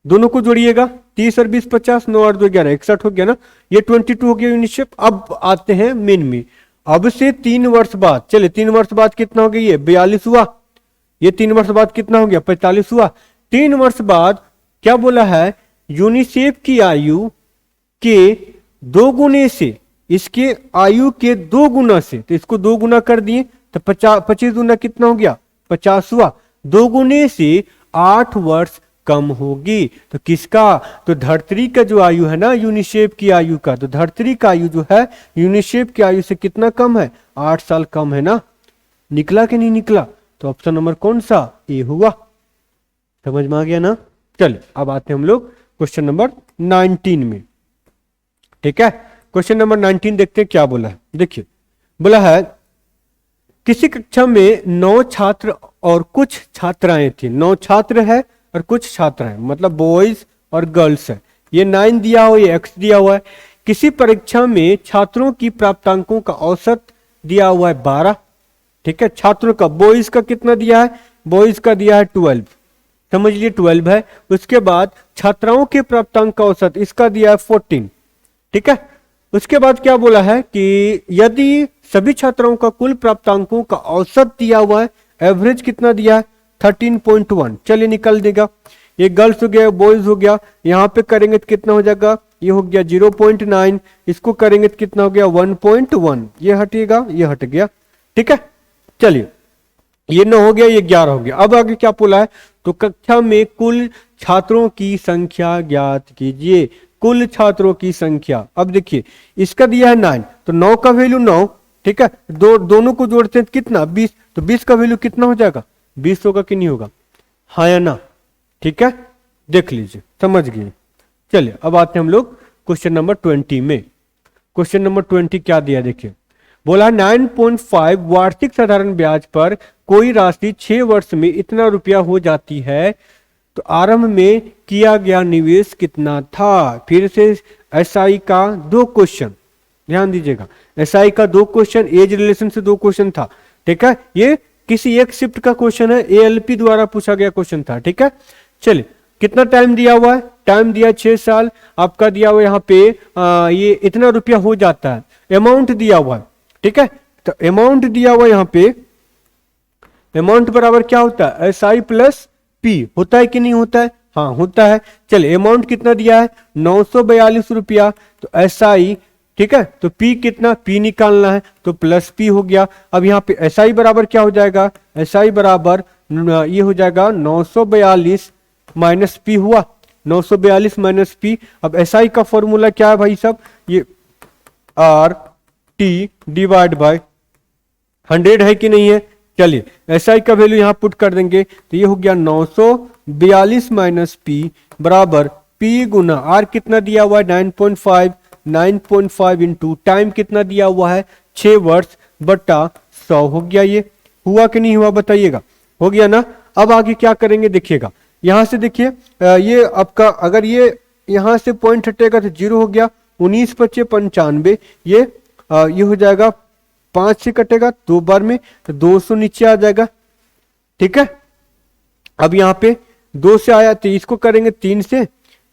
दोनों को जोड़िएगा, 30 और 20 50, 9 और 2 11, 61 हो गया ना। ये 22 हो गया यूनिसेफ। अब आते हैं मेन में। अब से 3 वर्ष बाद, चले 3 वर्ष बाद कितना हो गया? ये 42 हुआ। ये 3 वर्ष बाद कितना हो गया? 45 हुआ। 3 वर्ष बाद क्या बोला है? यूनिसेफ की आयु के 2 गुने से, इसके आयु के 2 गुना से, तो इसको 2 गुना कर दिए तो 25 गुना कितना हो गया? 50 हुआ। 2 गुने से 8 वर्ष कम होगी। तो किसका? तो धर्तरी का जो आयु है ना यूनिसेफ की आयु का, तो धर्तरी का आयु जो है यूनिसेफ की आयु से कितना कम है? 8 साल कम है ना। निकला कि नहीं निकला? तो ऑप्शन नंबर कौन सा? ए हुआ। समझ में आ गया ना। चलिए अब आते हैं हम लोग क्वेश्चन नंबर 19 में, ठीक है। क्वेश्चन नंबर 19 देखते हैं क्या बोला है। देखिए बोला है किसी कक्षा में 9 छात्र और कुछ छात्राएं थी। 9 छात्र है और कुछ छात्राएं, मतलब बॉयज और गर्ल्स है। ये 9 दिया हुआ, ये x दिया हुआ है। किसी परीक्षा में छात्रों की प्राप्तांकों का औसत दिया हुआ है 12, ठीक है। छात्रों का, बॉयज का कितना दिया है? बॉयज का दिया है 12, समझ लिए 12 है। उसके बाद छात्राओं के प्राप्तांक का औसत इसका दिया है 14, ठीक है। उसके बाद क्या बोला है कि यदि सभी छात्राओं का कुल प्राप्तांकों का औसत दिया हुआ है, एवरेज कितना दिया है? 13.1। चलिए निकल देगा। ये गर्ल्स हो गया, बॉयज हो गया। यहां पे करेंगे तो कितना हो जाएगा? ये हो गया 0.9। इसको करेंगे तो कितना हो गया? 1.1। ये हटेगा, ये हट गया, ठीक है। चलिए ये 9 हो गया, ये 11 हो गया। अब आगे क्या बोला है? तो कक्षा में कुल छात्रों की संख्या ज्ञात कीजिए। कुल छात्रों की संख्या। अब देखिए इसका दिया है 9, तो 9 का वैल्यू 9, ठीक है। दोनों को जोड़ते हैं तो कितना? 20। तो 20 का वैल्यू कितना हो जाएगा? 20 होगा कि नहीं होगा? हाँ या ना? ठीक है, देख लीजिए, समझ गए। चलिए अब आते हैं हम लोग क्वेश्चन नंबर 20 में। क्वेश्चन नंबर 20 क्या दिया देखिए। बोला 9.5 वार्षिक साधारण ब्याज पर कोई राशि 6 वर्ष में इतना रुपया हो जाती है, तो आरंभ में किया गया निवेश कितना था? फिर से एसआई का 2 क्वेश्चन, ध्यान दीजिएगा। एसआई का 2 क्वेश्चन, एज रिलेशन से 2 क्वेश्चन था, ठीक है। ये किसी एक शिफ्ट का क्वेश्चन है, एएलपी द्वारा पूछा गया क्वेश्चन था, ठीक है। चलिए कितना टाइम दिया हुआ है? टाइम दिया 6 साल। आपका दिया हुआ यहाँ पे ये इतना रुपया हो जाता है, अमाउंट दिया हुआ है, ठीक है। तो अमाउंट दिया हुआ यहाँ पे, अमाउंट बराबर क्या होता है? S I plus P. होता है कि नहीं होता है? हाँ होता है। चलिए अमाउंट कितना दिया है? 942 रुपया। तो एस आई, ठीक है। तो पी कितना? पी निकालना है, तो प्लस पी हो गया। अब यहाँ पे एस आई बराबर क्या हो जाएगा? एस आई बराबर ये हो जाएगा 942 माइनस पी हुआ, 942 माइनस पी। अब एस आई का फॉर्मूला क्या है भाई साहब? ये आर टी डिवाइड बाय 100 है कि नहीं है? चलिए एसआई का वैल्यू यहां पुट कर देंगे, तो ये हो गया 942 माइनस पी बराबर पी गुना आर कितना दिया हुआ है? 9.5, 9.5 इंटू टाइम कितना दिया हुआ है? 6 वर्ष बटा 100 हो गया। ये हुआ कि नहीं हुआ बताइएगा? हो गया ना। अब आगे क्या करेंगे देखिएगा। यहां से देखिए ये आपका, अगर ये यहां से पॉइंट हटेगा तो 0 हो गया। 19 25 95, ये हो जाएगा 5 से कटेगा 2 बार में, तो 200 नीचे आ जाएगा, ठीक है। अब यहाँ पे 2 से आया तो इसको करेंगे 3 से,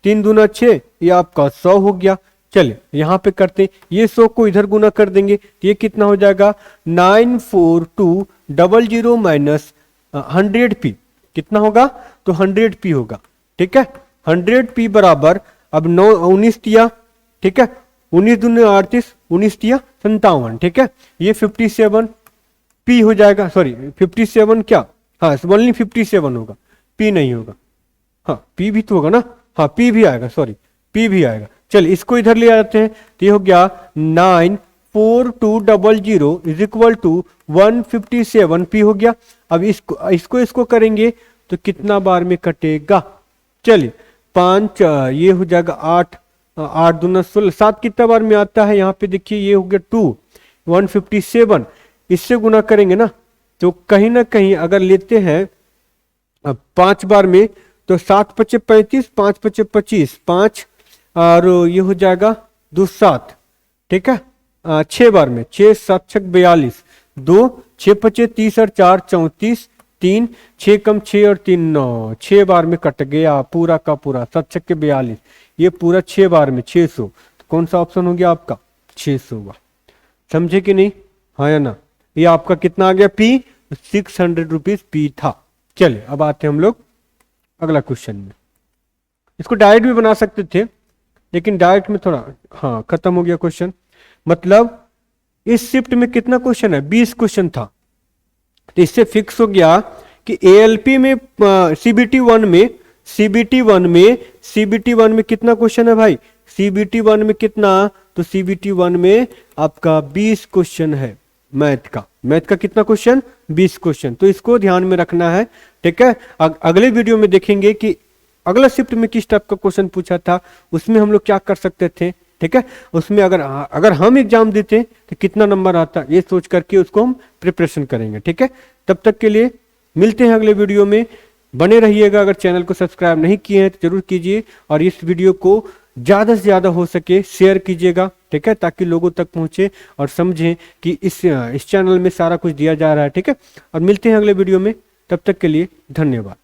3 दूना 6, ये आपका 100 हो गया। चलिए यहाँ पे करते हैं, ये 100 को इधर गुना कर देंगे तो ये कितना हो जाएगा? 94200 माइनस 100 पी कितना होगा? तो 100 पी होगा, ठीक है। 100 पी बराबर, अब 19 दिया, ठीक है। 19 दूनी 38, 19 दिया 57, ठीक है। ये 57 पी हो जाएगा, सॉरी 57 क्या? हाँ ओनली 57 होगा, पी नहीं होगा। हाँ पी भी तो होगा ना, हाँ पी भी आएगा, सॉरी पी भी आएगा। चलिए इसको इधर ले आते हैं, तो ये हो गया 94200 इज इक्वल टू 157 पी हो गया। अब इसको करेंगे तो कितना बार में कटेगा? चलिए 5 ये हो जाएगा 8, 8 दूना 16, 7 कितना बार में आता है? यहाँ पे देखिए ये हो गया 2, 157, इससे गुना करेंगे ना, तो कहीं ना कहीं अगर लेते हैं 5 बार में तो 7 पचे 35, 5 पचे 25, 5 और ये हो जाएगा 2 7, ठीक है। 6 बार में 6 7 छक 42, 2 6 पचे 30 और 4 34, 3 6 कम 6 और 3 9, 6 बार में कट गया पूरा का पूरा, 7 छक 42, ये पूरा 6 बार में 600, तो कौन सा ऑप्शन हो गया आपका? 600 हुआ। समझे कि नहीं? हाँ या ना? ये आपका कितना आ गया? पी 600 रुपीज पी था। चलिए अब आते हैं हम लोग अगला क्वेश्चन में। इसको डायरेक्ट भी बना सकते थे लेकिन डायरेक्ट में थोड़ा हाँ खत्म हो गया क्वेश्चन। मतलब इस शिफ्ट में कितना क्वेश्चन है? 20 क्वेश्चन था, तो इससे फिक्स हो गया कि एएलपी में सीबीटी 1 में सीबीटी 1 में कितना क्वेश्चन है भाई? सीबीटी 1 में कितना? तो सीबीटी 1 में आपका 20 क्वेश्चन है मैथ का कितना क्वेश्चन? 20 क्वेश्चन। तो इसको ध्यान में रखना है, ठीक है। अगले वीडियो में देखेंगे कि अगला शिफ्ट में किस टाइप का क्वेश्चन पूछा था, उसमें हम लोग क्या कर सकते थे, ठीक है। उसमें अगर हम एग्जाम देते तो कितना नंबर आता, ये सोच करके उसको हम प्रिपरेशन करेंगे, ठीक है। तब तक के लिए मिलते हैं अगले वीडियो में, बने रहिएगा। अगर चैनल को सब्सक्राइब नहीं किए हैं तो जरूर कीजिए और इस वीडियो को ज्यादा से ज्यादा हो सके शेयर कीजिएगा, ठीक है, ताकि लोगों तक पहुंचे और समझें कि इस चैनल में सारा कुछ दिया जा रहा है, ठीक है। और मिलते हैं अगले वीडियो में, तब तक के लिए धन्यवाद।